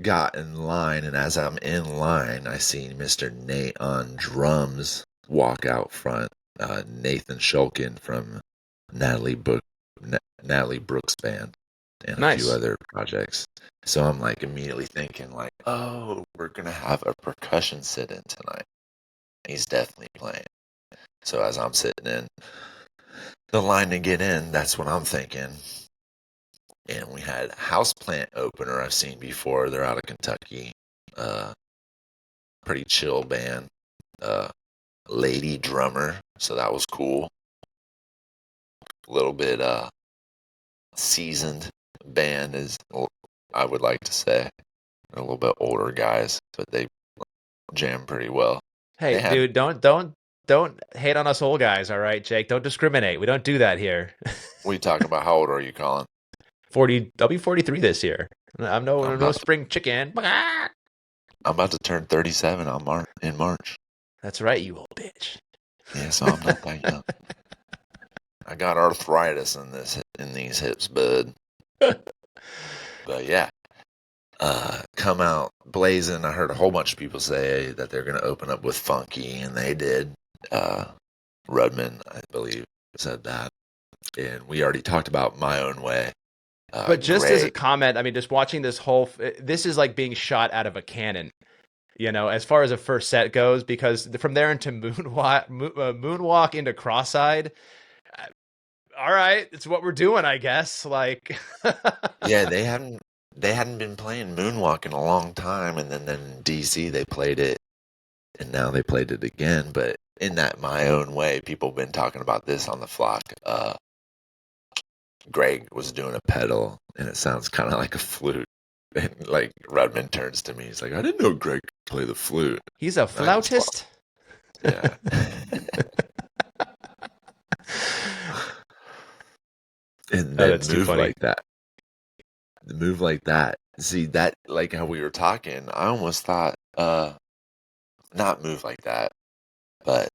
Got in line, and as I'm in line, I see Mr. Nate on drums walk out front. Nathan Shulkin from Natalie Brooks band and a few Nice. other projects. So I'm like immediately thinking like, oh, we're gonna have a percussion sit-in tonight. He's definitely playing. So as I'm sitting in the line to get in, that's what I'm thinking. And we had Houseplant opener I've seen before. They're out of Kentucky. Pretty chill band. Lady drummer, so that was cool. A little bit seasoned band, is I would like to say. They're a little bit older guys, but they jam pretty well. Hey, They had dude, don't hate on us old guys, all right, Jake? Don't discriminate. We don't do that here. we talking about. How old are you, Colin? 40, I'll be 43 this year. I'm I'm no about to, spring chicken. I'm about to turn 37 in March. That's right, you old bitch. Yeah, so I'm not that young. I got arthritis in these hips, bud. But yeah, come out blazing. I heard a whole bunch of people say that they're going to open up with Funky, and they did. Rudman, I believe, said that. And we already talked about My Own Way. But just as a Great. comment, I mean, just watching this is like being shot out of a cannon, as far as a first set goes, because from there into moonwalk into cross-eyed, all right, it's what we're doing, I guess. Like, Yeah, they hadn't been playing Moonwalk in a long time, and then in DC they played it, and now they played it again. But in that My Own Way, people have been talking about this on the flock. Greg was doing a pedal, and it sounds kind of like a flute. And like Rudman turns to me, he's like, "I didn't know Greg could play the flute." he's a flautist. Yeah. And then That's too funny. move like that. See that, like how we were talking, I almost thought not move like that, but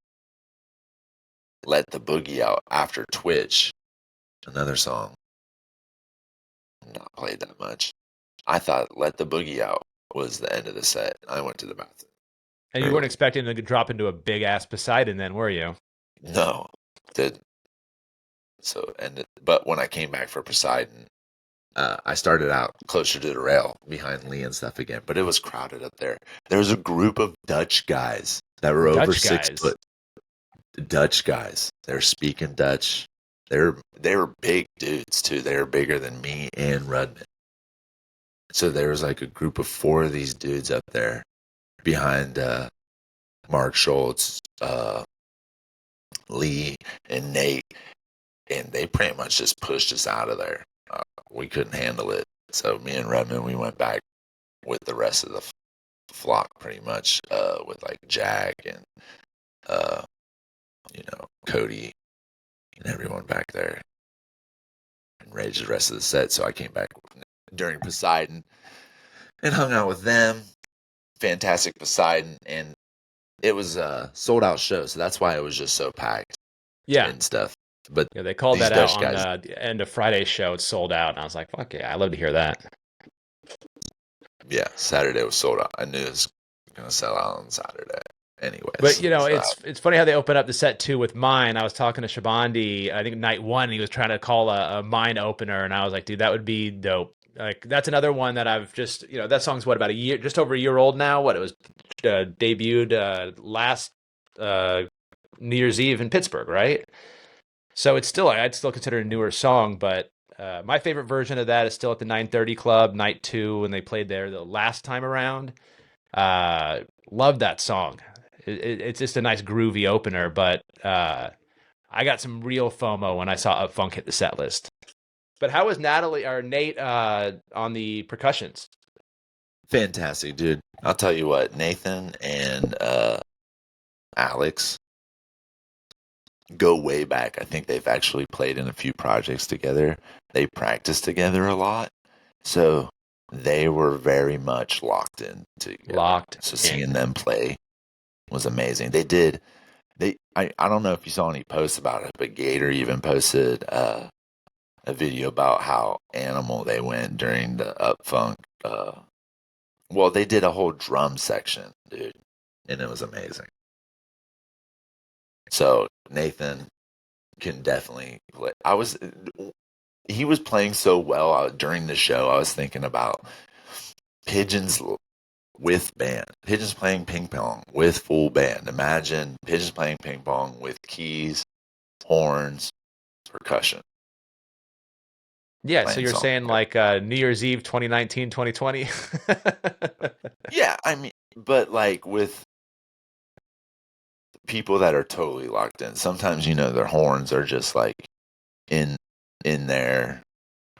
let the boogie out after Twitch, another song not played that much. I thought let the boogie out was the end of the set. I went to the bathroom And you weren't early. expecting to drop into a big ass Poseidon, then, were you? No, didn't. But when I came back for Poseidon, I started out closer to the rail behind Lee and stuff again, but it was crowded up there. There was a group of Dutch guys that were over Dutch 6 guys. foot. Dutch guys. They're speaking Dutch. They were big dudes too. They were bigger than me and Rudman. So there was like a group of 4 of these dudes up there behind Mark Schultz, Lee and Nate, and they pretty much just pushed us out of there. We couldn't handle it. So me and Redmond, we went back with the rest of the flock pretty much, with like Jack and, Cody and everyone back there, and raged the rest of the set. So I came back during Poseidon and hung out with them. Fantastic Poseidon, and it was a sold out show, so that's why it was just so packed Yeah. and stuff. But Yeah, they called these that out Dutch on guys, the end of Friday's show. It's sold out. And I was like, fuck yeah, I love to hear that. yeah, Saturday was sold out. I knew it was gonna sell out on Saturday. But Anyways, it's funny how they open up the set too with Mine. I was talking to Shabandi, I think night one, and he was trying to call a Mine opener, and I was like, dude, that would be dope. Like that's another one that I've just that song's what, about a year, just over a year old now. What, it was debuted last New Year's Eve in Pittsburgh, right? So it's still, I'd still consider it a newer song, but my favorite version of that is still at the 930 Club, night two, when they played there the last time around. Love that song. It's just a nice groovy opener, but I got some real FOMO when I saw Up Funk hit the set list. But how was Natalie or Nate on the percussions? fantastic, dude. I'll tell you what, Nathan and Alex go way back. I think they've actually played in a few projects together. They practice together a lot, so they were very much locked in together. Locked So in. seeing them play was amazing. They did. I don't know if you saw any posts about it, but Gator even posted a video about how animal they went during the Up Funk. Well, they did a whole drum section, dude, and it was amazing. So Nathan can definitely play. He was playing so well during the show. I was thinking about Pigeons with band, Pigeons playing ping pong with full band. Imagine Pigeons playing ping pong with keys, horns, percussion. Yeah, so you're saying like New Year's Eve 2019, 2020? Yeah, I mean, but like with people that are totally locked in. Sometimes their horns are just like in there,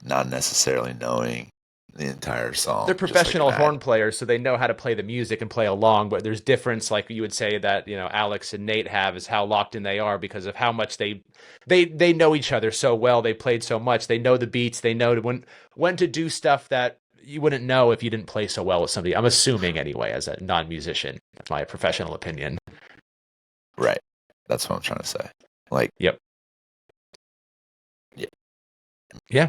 not necessarily knowing the entire song. They're just like professional horn players, so they know how to play the music and play along. But there's difference, like you would say that Alex and Nate have, is how locked in they are because of how much they know each other so well. They played so much. They know the beats. They know when to do stuff that you wouldn't know if you didn't play so well with somebody. I'm assuming anyway, as a non-musician. That's my professional opinion. Right. That's what I'm trying to say. Like, yep. Yeah. Yeah.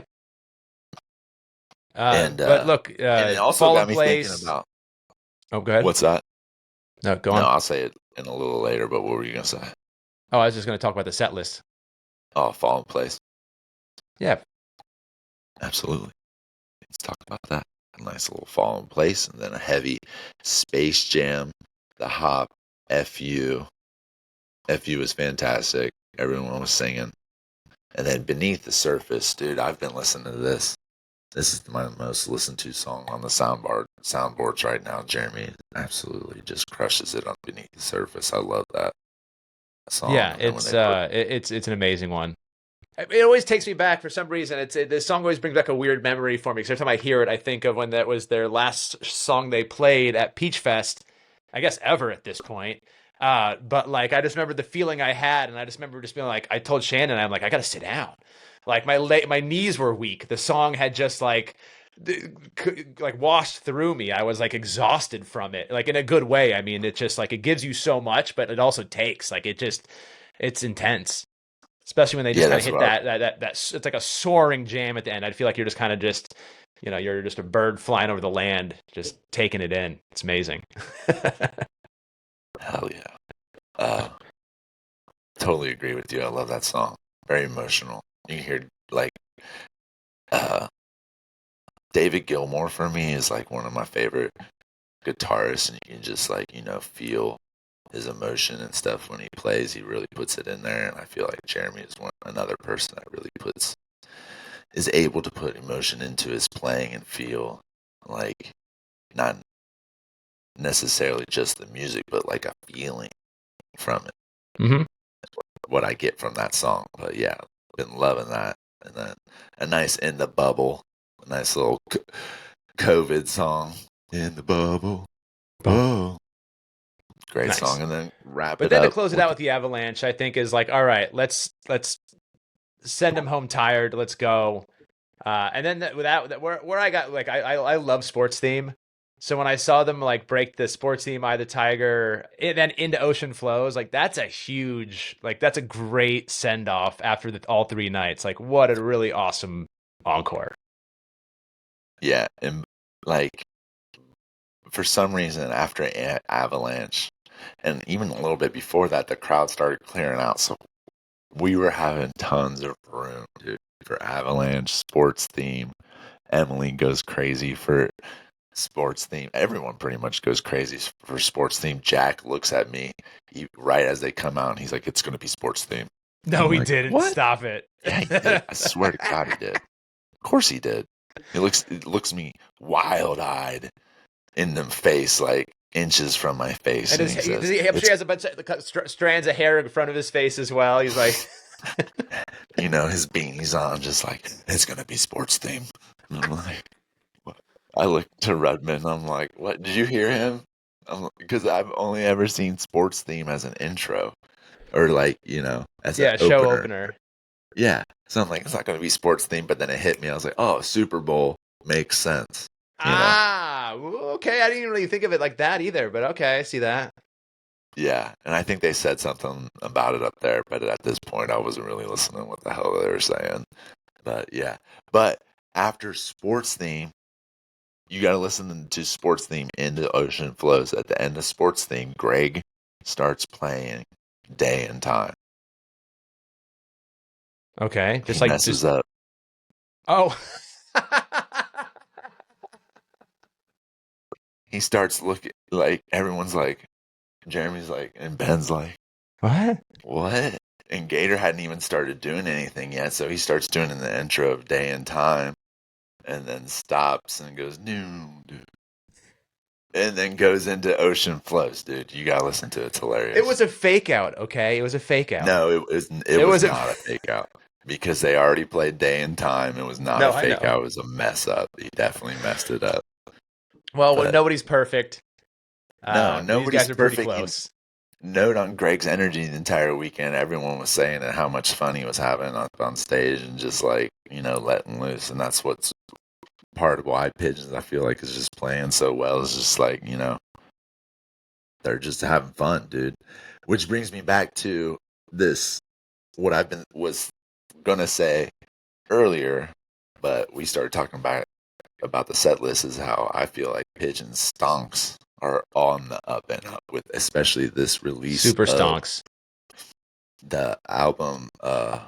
But look, and it also got me thinking about. Oh, go ahead. What's that? No, go on. No, I'll say it in a little later. But what were you gonna say? Oh, I was just gonna talk about the set list. Oh, Fall in Place. Yeah, absolutely. Let's talk about that. A nice little Fall in Place, and then a heavy Space Jam. The Hop. FU. FU was fantastic. Everyone was singing. And then Beneath the Surface, dude, I've been listening to this. This is my most listened to song on the soundboards right now. Jeremy absolutely just crushes it on Beneath the Surface. I love that song. Yeah, it's an amazing one. It always takes me back for some reason. This song always brings back a weird memory for me because every time I hear it, I think of when that was their last song they played at Peach Fest, I guess ever at this point. But like, I just remember the feeling I had, and I just remember just being like, I told Shannon, I'm like, I gotta sit down. Like my knees were weak. The song had just like washed through me. I was like exhausted from it, like in a good way. I mean, it's just like it gives you so much, but it also takes like it's intense. Especially when they just kind of hit that it's like a soaring jam at the end. I feel like you're just kind of just, you're just a bird flying over the land, just taking it in. It's amazing. Hell yeah. Totally agree with you. I love that song. Very emotional. You can hear like David Gilmour for me is like one of my favorite guitarists, and you can just like, feel his emotion and stuff when he plays. He really puts it in there, and I feel like Jeremy is another person that really is able to put emotion into his playing and feel like not necessarily just the music, but like a feeling from it. Mm-hmm. what I get from that song. But yeah, been loving that. And then a nice In the Bubble, a nice little COVID song. In the Bubble. Boom. Whoa. Great Nice. song. And then wrap But it then to up close it with out with the Avalanche, I think is like, all right, let's send them home tired. Let's go. And then without where I got like I love sports theme. So when I saw them like break the sports theme, Eye of the Tiger, and then into Ocean Flows, like that's a great send off after all 3 nights. Like what a really awesome encore. yeah. And like for some reason after Avalanche and even a little bit before that, the crowd started clearing out. So we were having tons of room, dude, for Avalanche, sports theme. Emily goes crazy for sports theme. Everyone pretty much goes crazy for sports theme. Jack looks at me right as they come out, and he's like, "It's going to be sports theme." No, I'm he like, didn't. "What?" Stop it. Yeah, he did. I swear to God, he did. Of course, he did. It looks me wild eyed in the face, like inches from my face, And and he says, I'm sure he has a bunch of strands of hair in front of his face as well. He's like, his beanie's on, just like it's going to be sports theme. And I'm like, I look to Rudman. I'm like, "What? Did you hear him?" Because I've only ever seen sports theme as an intro, or like as an yeah, show opener. opener. Yeah, so I'm like, it's not going to be sports theme. But then it hit me. I was like, oh, Super Bowl makes sense. Ah, okay. I didn't really think of it like that either, but okay, I see that. Yeah, and I think they said something about it up there, but at this point, I wasn't really listening what the hell they were saying. But yeah, but after sports theme. You got to listen to sports theme into Ocean Flows. At the end of sports theme, Greg starts playing Day and Time. Okay, He just messes up. oh. He starts looking like everyone's like, Jeremy's like, and Ben's like, What? what? And Gator hadn't even started doing anything yet, so he starts doing in the intro of Day and Time, and then stops and goes, no, dude. And then goes into Ocean Flows, dude. You gotta listen to it. It's hilarious. It was a fake out, okay? It was a fake out. No, it was not a fake out because they already played Day and Time. It was not No, a I fake know. out. It was a mess up. He definitely messed it up. Well, But nobody's perfect. no, These nobody's guys are pretty perfect. close. Note on Greg's energy the entire weekend. Everyone was saying and how much fun he was having up on stage and just like letting loose. And that's what's part of why Pigeons I feel like is just playing so well. Is just like they're just having fun, dude. Which brings me back to this. What was gonna say earlier, but we started talking about the set list is how I feel like Pigeons stonks are on the up and up with especially this release Super of stonks. the album, the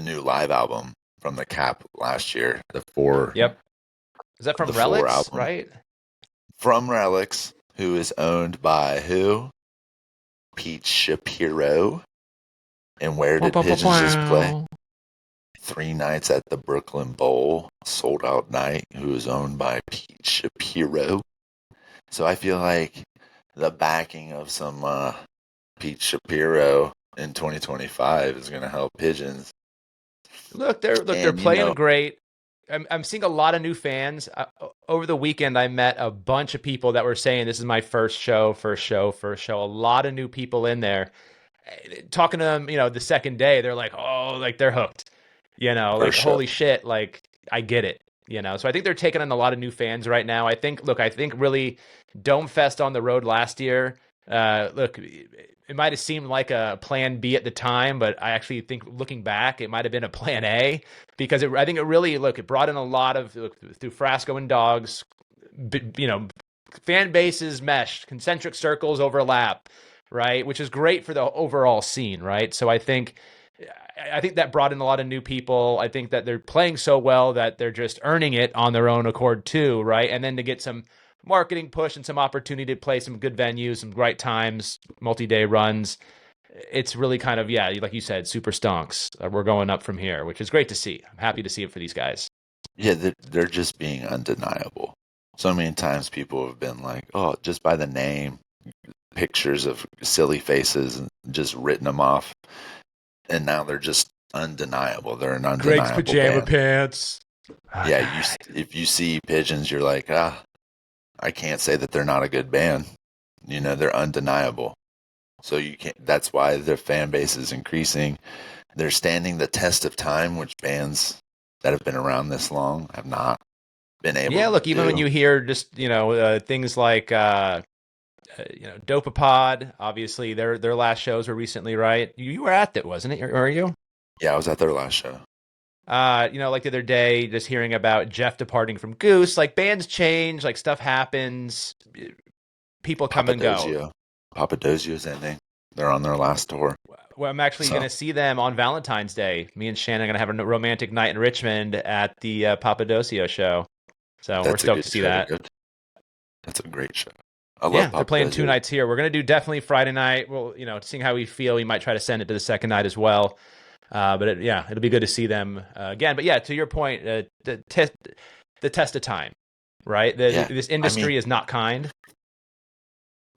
new live album from the Cap last year, Yep. Is that from the four Relics, album right? from Relics, who is owned by who? Pete Shapiro. And where did Pigeons just play? 3 nights at the Brooklyn Bowl, sold out night, who is owned by Pete Shapiro. So I feel like the backing of some Pete Shapiro in 2025 is going to help Pigeons. They're And playing great. I'm seeing a lot of new fans. Over the weekend, I met a bunch of people that were saying this is my first show. A lot of new people in there. Talking to them, the second day, they're like, oh, like they're hooked. for Like sure. holy shit, like I get it. So I think they're taking on a lot of new fans right now. I think really Domefest on the road last year. Look, it might have seemed like a plan B at the time, but I actually think looking back, it might have been a plan A because I think it really, it brought in a lot of, through Frasco and Dogs, fan bases meshed, concentric circles overlap, right? Which is great for the overall scene, right? So I think that brought in a lot of new people. I think that they're playing so well that they're just earning it on their own accord too, right? And then to get some marketing push and some opportunity to play some good venues, some right times, multi-day runs. It's really kind of, like you said, super stonks. We're going up from here, which is great to see. I'm happy to see it for these guys. Yeah, they're just being undeniable. So many times people have been like, oh, just by the name, pictures of silly faces and just written them off. And now they're just undeniable. They're an Greg's undeniable pajama band. pants. Yeah, if you see Pigeons, you're like, I can't say that they're not a good band. They're undeniable. So you can't. That's why their fan base is increasing. They're standing the test of time, which bands that have been around this long have not been able Yeah, to look, even when do. you hear just things like Dopapod, obviously their last shows were recently, right? You were at that, wasn't it? Or are you? Yeah, I was at their last show. Like the other day, just hearing about Jeff departing from Goose, like bands change, like stuff happens, people come and go. Papadozio's ending. They're on their last tour. Well, I'm actually So going to see them on Valentine's Day. Me and Shannon are going to have a romantic night in Richmond at the Papadosio show. So we're that's a stoked good to see show to that. go to. That's a great show. I Yeah, love they're playing 2 Papadozio. nights here. We're going to do definitely Friday night. Well, seeing how we feel, we might try to send it to the second night as well. But it'll be good to see them again. But yeah, to your point, the test of time, right? Yeah, This I mean, industry is not kind.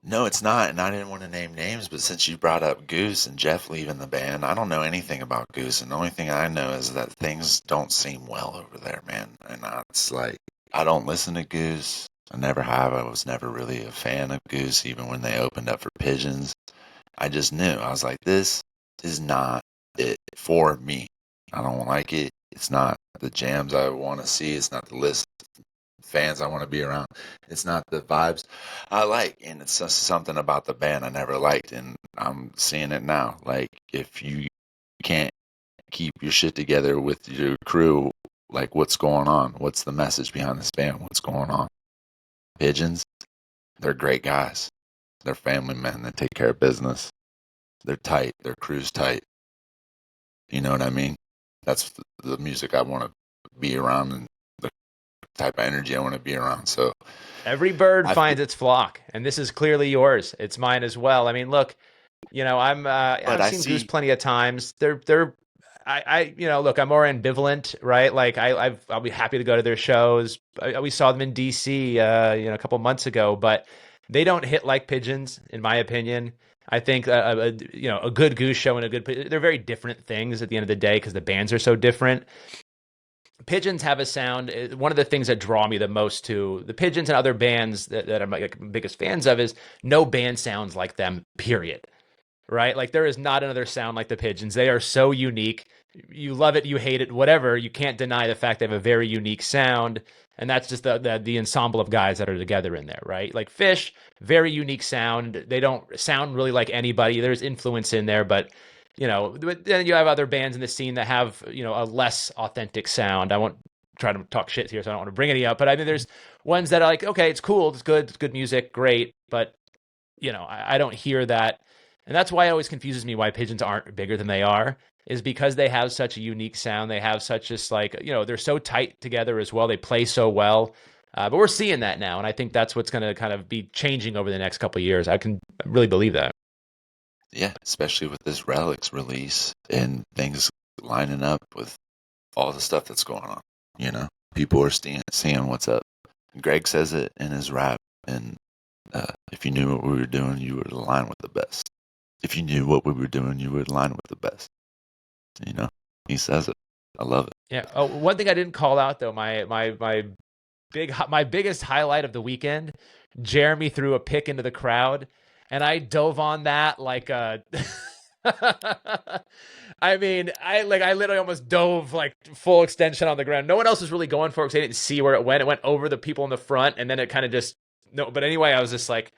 no, it's not. And I didn't want to name names, but since you brought up Goose and Jeff leaving the band, I don't know anything about Goose. And the only thing I know is that things don't seem well over there, man. And it's like, I don't listen to Goose. I never have. I was never really a fan of Goose, even when they opened up for Pigeons. I just knew. I was like, this is not it for me. I don't like it. It's not the jams I want to see. It's not the list fans I want to be around. It's not the vibes I like, and it's just something about the band I never liked, and I'm seeing it now. Like, if you can't keep your shit together with your crew, like, what's going on? What's the message behind this band? What's going on? Pigeons, they're great guys. They're family men. They take care of business. They're tight. Their crew's tight. You know what I mean? That's the music I want to be around, and the type of energy I want to be around. So Every bird I finds its flock, and this is clearly yours. It's mine as well. I mean, look, but I've I seen Goose see. plenty of times. Look, I'm more ambivalent, right? Like I'll be happy to go to their shows. We saw them in DC, a couple months ago, but they don't hit like Pigeons, in my opinion. I think a good Goose show and they're very different things at the end of the day because the bands are so different. Pigeons have a sound. One of the things that draw me the most to the Pigeons and other bands that I'm like biggest fans of is no band sounds like them, period. Right? Like there is not another sound like the Pigeons. They are so unique. You love it, you hate it, whatever. You can't deny the fact they have a very unique sound. And that's just the ensemble of guys that are together in there, right? Like Fish, very unique sound. They don't sound really like anybody. There's influence in there, but then you have other bands in the scene that have, a less authentic sound. I won't try to talk shit here, so I don't want to bring any up. But I mean, there's ones that are like, okay, it's cool, it's good music, great, but I don't hear that, and that's why it always confuses me why Pigeons aren't bigger than they are. Is because they have such a unique sound. They have such just like they're so tight together as well. They play so well. But we're seeing that now, and I think that's what's going to kind of be changing over the next couple of years. I can really believe that. Yeah, especially with this Relics release and things lining up with all the stuff that's going on. People are seeing what's up. Greg says it in his rap, and if you knew what we were doing, you would align with the best. If you knew what we were doing, you would align with the best. He says it. I love it. Yeah. Oh, one thing I didn't call out though, my biggest highlight of the weekend, Jeremy threw a pick into the crowd, and I dove on that like I mean, I literally almost dove like full extension on the ground. No one else was really going for it because they didn't see where it went. It went over the people in the front, and then it kind of just no. But anyway, I was just like,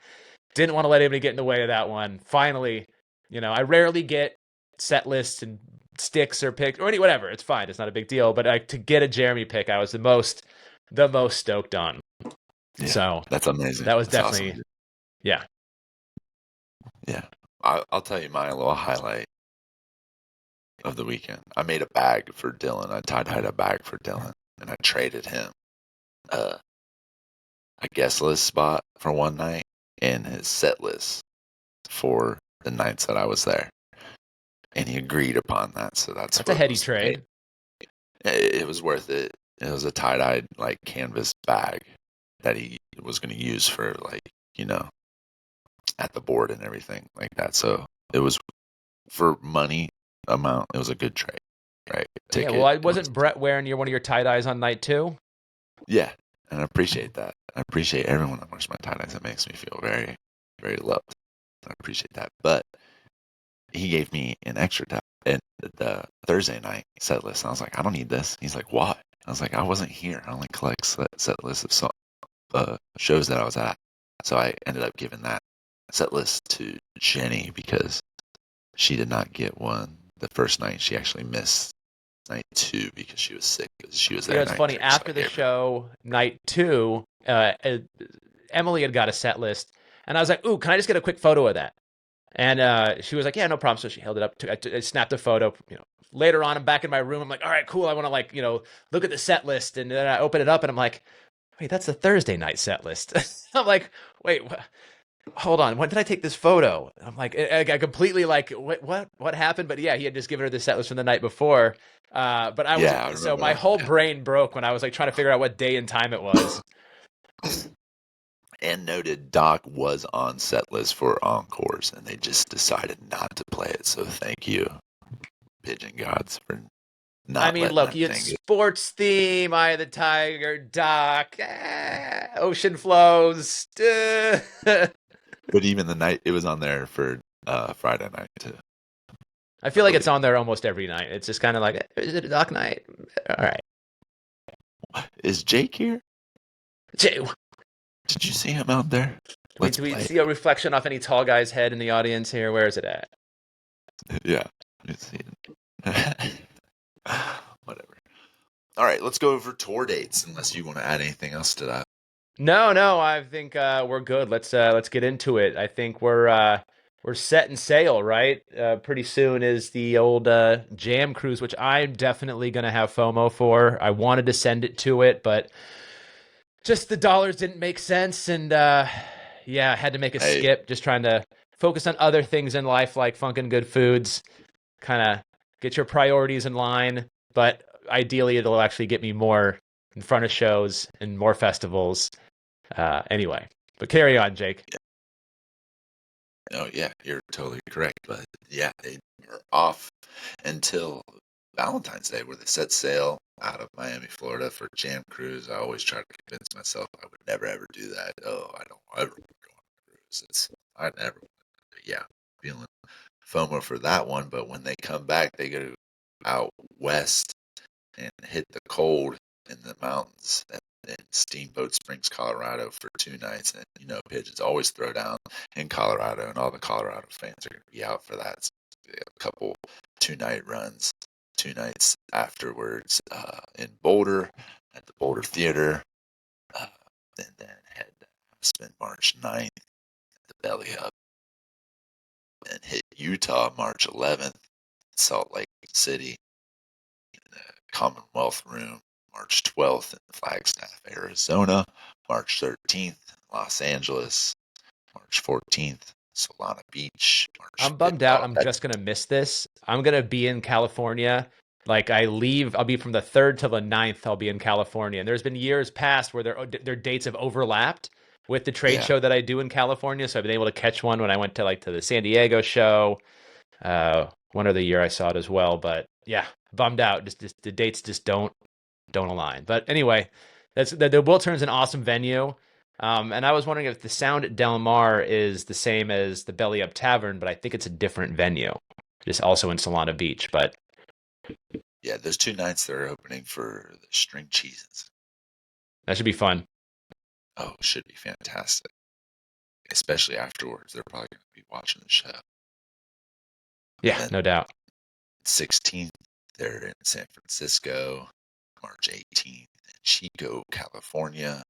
didn't want to let anybody get in the way of that one. Finally, I rarely get set lists and sticks or picks or whatever. It's fine. It's not a big deal. But to get a Jeremy pick, I was the most stoked on. Yeah, So that's amazing. that was That's definitely, awesome. yeah. Yeah, I'll tell you my little highlight of the weekend. I made a bag for Dylan. I tie-dyed a bag for Dylan, and I traded him a guest list spot for one night and his set list for the nights that I was there. And he agreed upon that, so that's A what heady was trade. it was worth it. It was a tie-dyed like canvas bag that he was going to use for like at the board and everything like that. So it was for money amount. It was a good trade, right? Yeah, well, Ticket. wasn't Brett wearing one of your tie-dyes on night 2? Yeah, and I appreciate that. I appreciate everyone that wears my tie dyes. It makes me feel very, very loved. I appreciate that. But he gave me an extra tie and the Thursday night set list. And I was like, I don't need this. He's like, why? I was like, I wasn't here. I only collect set lists of shows that I was at. So I ended up giving that set list to Jenny because she did not get one the first night. She actually missed night 2 because she was sick. She was there It's night funny. 3. So After the show, night 2, Emily had got a set list, and I was like, "Ooh, can I just get a quick photo of that?" And she was like, "Yeah, no problem." So she held it up. I snapped a photo. Later on, I'm back in my room. I'm like, "All right, cool. I want to look at the set list." And then I open it up, and I'm like, "Wait, that's the Thursday night set list." I'm like, "Wait, hold on. When did I take this photo?" I'm like, I completely like, what happened? But yeah, he had just given her the set list from the night before. But I was yeah, I so remember my that. whole Yeah. brain broke when I was like trying to figure out what day and time it was. And noted Doc was on set list for Encores, and they just decided not to play it. So thank you, Pigeon Gods, for I not mean, letting look, that you had thing get. sports theme, Eye of the Tiger, Doc, Ocean Flows. But even the night it was on there for Friday night too, I I feel like it's believe. on there almost every night. It's just kind of like, is it a Doc night? All right. Is Jake here? Jay, Did you see him out there? Let's do we play. see a reflection off any tall guy's head in the audience here? Where is it at? Yeah, let's see it. Whatever. All right, let's go over tour dates. Unless you want to add anything else to that. No. I think we're good. Let's get into it. I think we're set and sail, right? Pretty soon is the old Jam Cruise, which I'm definitely gonna have FOMO for. I wanted to send it to it, but just the dollars didn't make sense, and yeah, I had to make a Hey, skip. Just trying to focus on other things in life, like funkin' good foods. Kind of get your priorities in line, but ideally, it'll actually get me more in front of shows and more festivals. Anyway, but carry on, Jake. no, yeah, you're totally correct. But yeah, they were off until Valentine's Day, where they set sail out of Miami, Florida for Jam Cruise. I always try to convince myself I would never ever do that. Oh, I don't ever want to go on a cruise. I never. Yeah, feeling FOMO for that one. But when they come back, they go out west and hit the cold in the mountains in Steamboat Springs, Colorado for 2 nights. And Pigeons always throw down in Colorado, and all the Colorado fans are going to be out for that. It's a couple 2 night runs, 2 nights afterwards in Boulder at the Boulder Theater, and then head spend March 9th at the Belly Up, and hit Utah March 11th, Salt Lake City, the Commonwealth Room, March 12th in Flagstaff, Arizona, March 13th, Los Angeles, March 14th, Solana Beach, March I'm 5th. bummed out. Oh, I'm that's, just gonna miss this. I'm gonna be in California. Like I leave, I'll be from the 3rd till the 9th. I'll be in California. And there's been years past where their dates have overlapped with the trade yeah, show that I do in California. So I've been able to catch one when I went to the San Diego show. One other year I saw it as well. But yeah, bummed out. Just the dates just don't align. But anyway, that's the Wiltern's an awesome venue. And I was wondering if the sound at Del Mar is the same as the Belly Up Tavern, but I think it's a different venue, just also in Solana Beach. But yeah, those 2 nights they're opening for the string cheeses. that should be fun. Oh, it should be fantastic. Especially afterwards. They're probably going to be watching the show. And Yeah, then no doubt. 16th, they're in San Francisco. March 18th in Chico, California,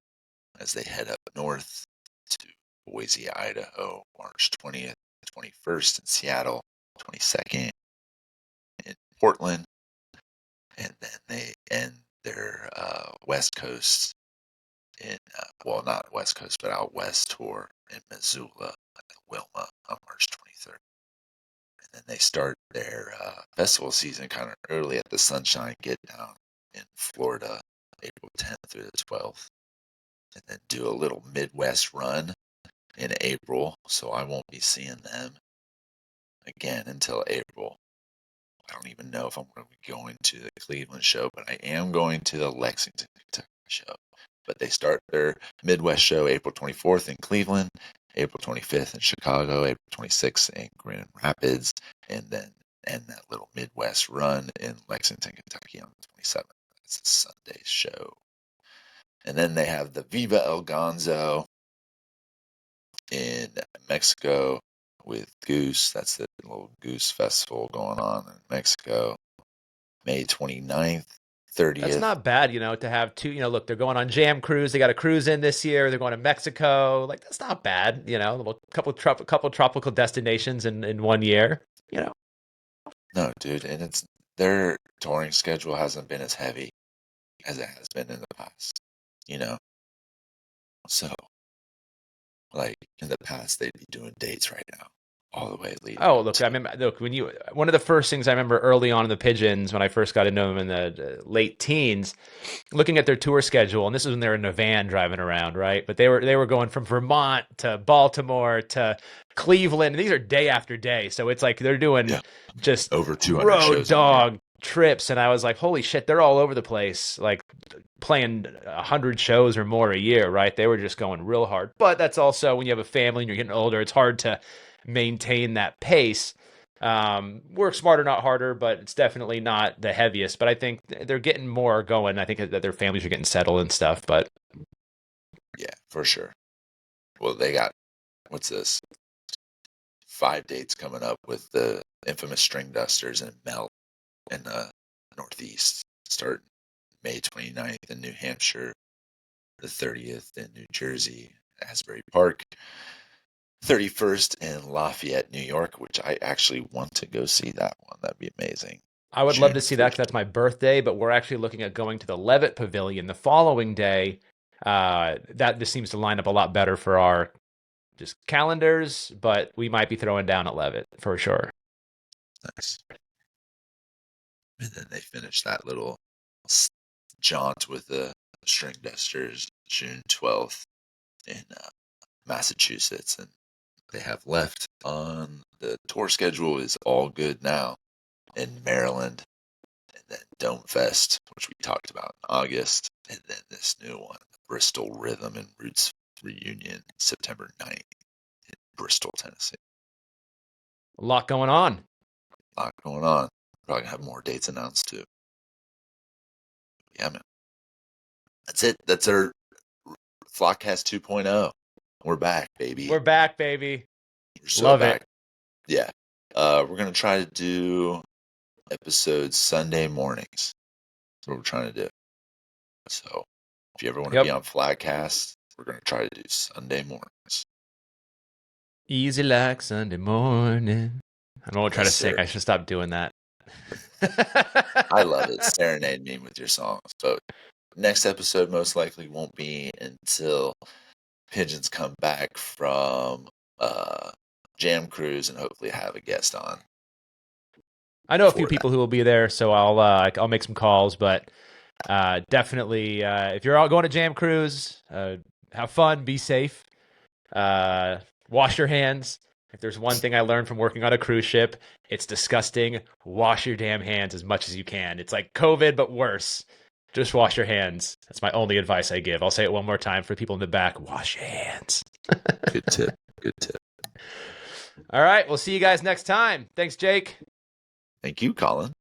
as they head up north to Boise, Idaho. March 20th, 21st in Seattle, 22nd in Portland. And then they end their West Coast well, not West Coast, but out West tour in Missoula and Wilma on March 23rd. And then they start their festival season kind of early at the Sunshine Get Down in Florida, April 10th through the 12th. And then do a little Midwest run in April, so I won't be seeing them again until April. I don't even know if I'm going to be going to the Cleveland show, but I am going to the Lexington, Kentucky show. But they start their Midwest show April 24th in Cleveland, April 25th in Chicago, April 26th in Grand Rapids, and then end that little Midwest run in Lexington, Kentucky on the 27th. That's a Sunday show. And then they have the Viva El Gonzo in Mexico with Goose. That's the little Goose Festival going on in Mexico. May 29th, 30th. That's not bad, to have two, look, they're going on Jam Cruise. They got a cruise in this year. They're going to Mexico. Like, that's not bad, a couple tropical destinations in 1 year, No, dude, and their touring schedule hasn't been as heavy as it has been in the past, So, like, in the past, they'd be doing dates right now, all the way leading. Oh, look, I remember. Look, one of the first things I remember early on in the Pigeons when I first got into them in the late teens, looking at their tour schedule, and this is when they were in a van driving around, right? But they were going from Vermont to Baltimore to Cleveland. And these are day after day, so it's like they're doing just over 200 road shows dog trips, and I was like, holy shit, they're all over the place, like playing 100 shows or more a year, right? They were just going real hard. But that's also when you have a family and you're getting older, it's hard to maintain that pace. Work smarter, not harder, but it's definitely not the heaviest. But I think they're getting more going. I think that their families are getting settled and stuff. But yeah, for sure. Well, they got, what's this? 5 dates coming up with the infamous String Dusters and Melt in the Northeast. Start May 29th in New Hampshire, the 30th in New Jersey, Asbury Park, 31st in Lafayette, New York, which I actually want to go see that one. That'd be amazing. I would love to see that because that's my birthday, but we're actually looking at going to the Levitt Pavilion the following day. That just seems to line up a lot better for our just calendars, but we might be throwing down at Levitt for sure. Nice. And then they finish that little jaunt with the String Dusters June 12th in Massachusetts. And they have left on the tour schedule is All Good Now in Maryland. And then Domefest, which we talked about in August. And then this new one, Bristol Rhythm and Roots Reunion, September 9th in Bristol, Tennessee. A lot going on. Probably going to have more dates announced too. Yeah, man. That's it. That's our Flockcast 2.0. We're back, baby. We're back, baby. We're so Love back. it. Yeah. We're going to try to do episodes Sunday mornings. That's what we're trying to do. So if you ever want to be on Flockcast, we're going to try to do Sunday mornings. Easy like Sunday morning. I don't want to try to sing. I should stop doing that. I love it. Serenade me with your songs. But next episode most likely won't be until Pigeons come back from Jam Cruise and hopefully have a guest on. I know a few people who will be there, so I'll make some calls. But definitely, if you're all going to Jam Cruise, have fun, be safe, wash your hands. If there's one thing I learned from working on a cruise ship, it's disgusting. Wash your damn hands as much as you can. It's like COVID, but worse. Just wash your hands. That's my only advice I give. I'll say it one more time for people in the back. Wash your hands. Good tip. Good tip. All right. We'll see you guys next time. Thanks, Jake. Thank you, Colin.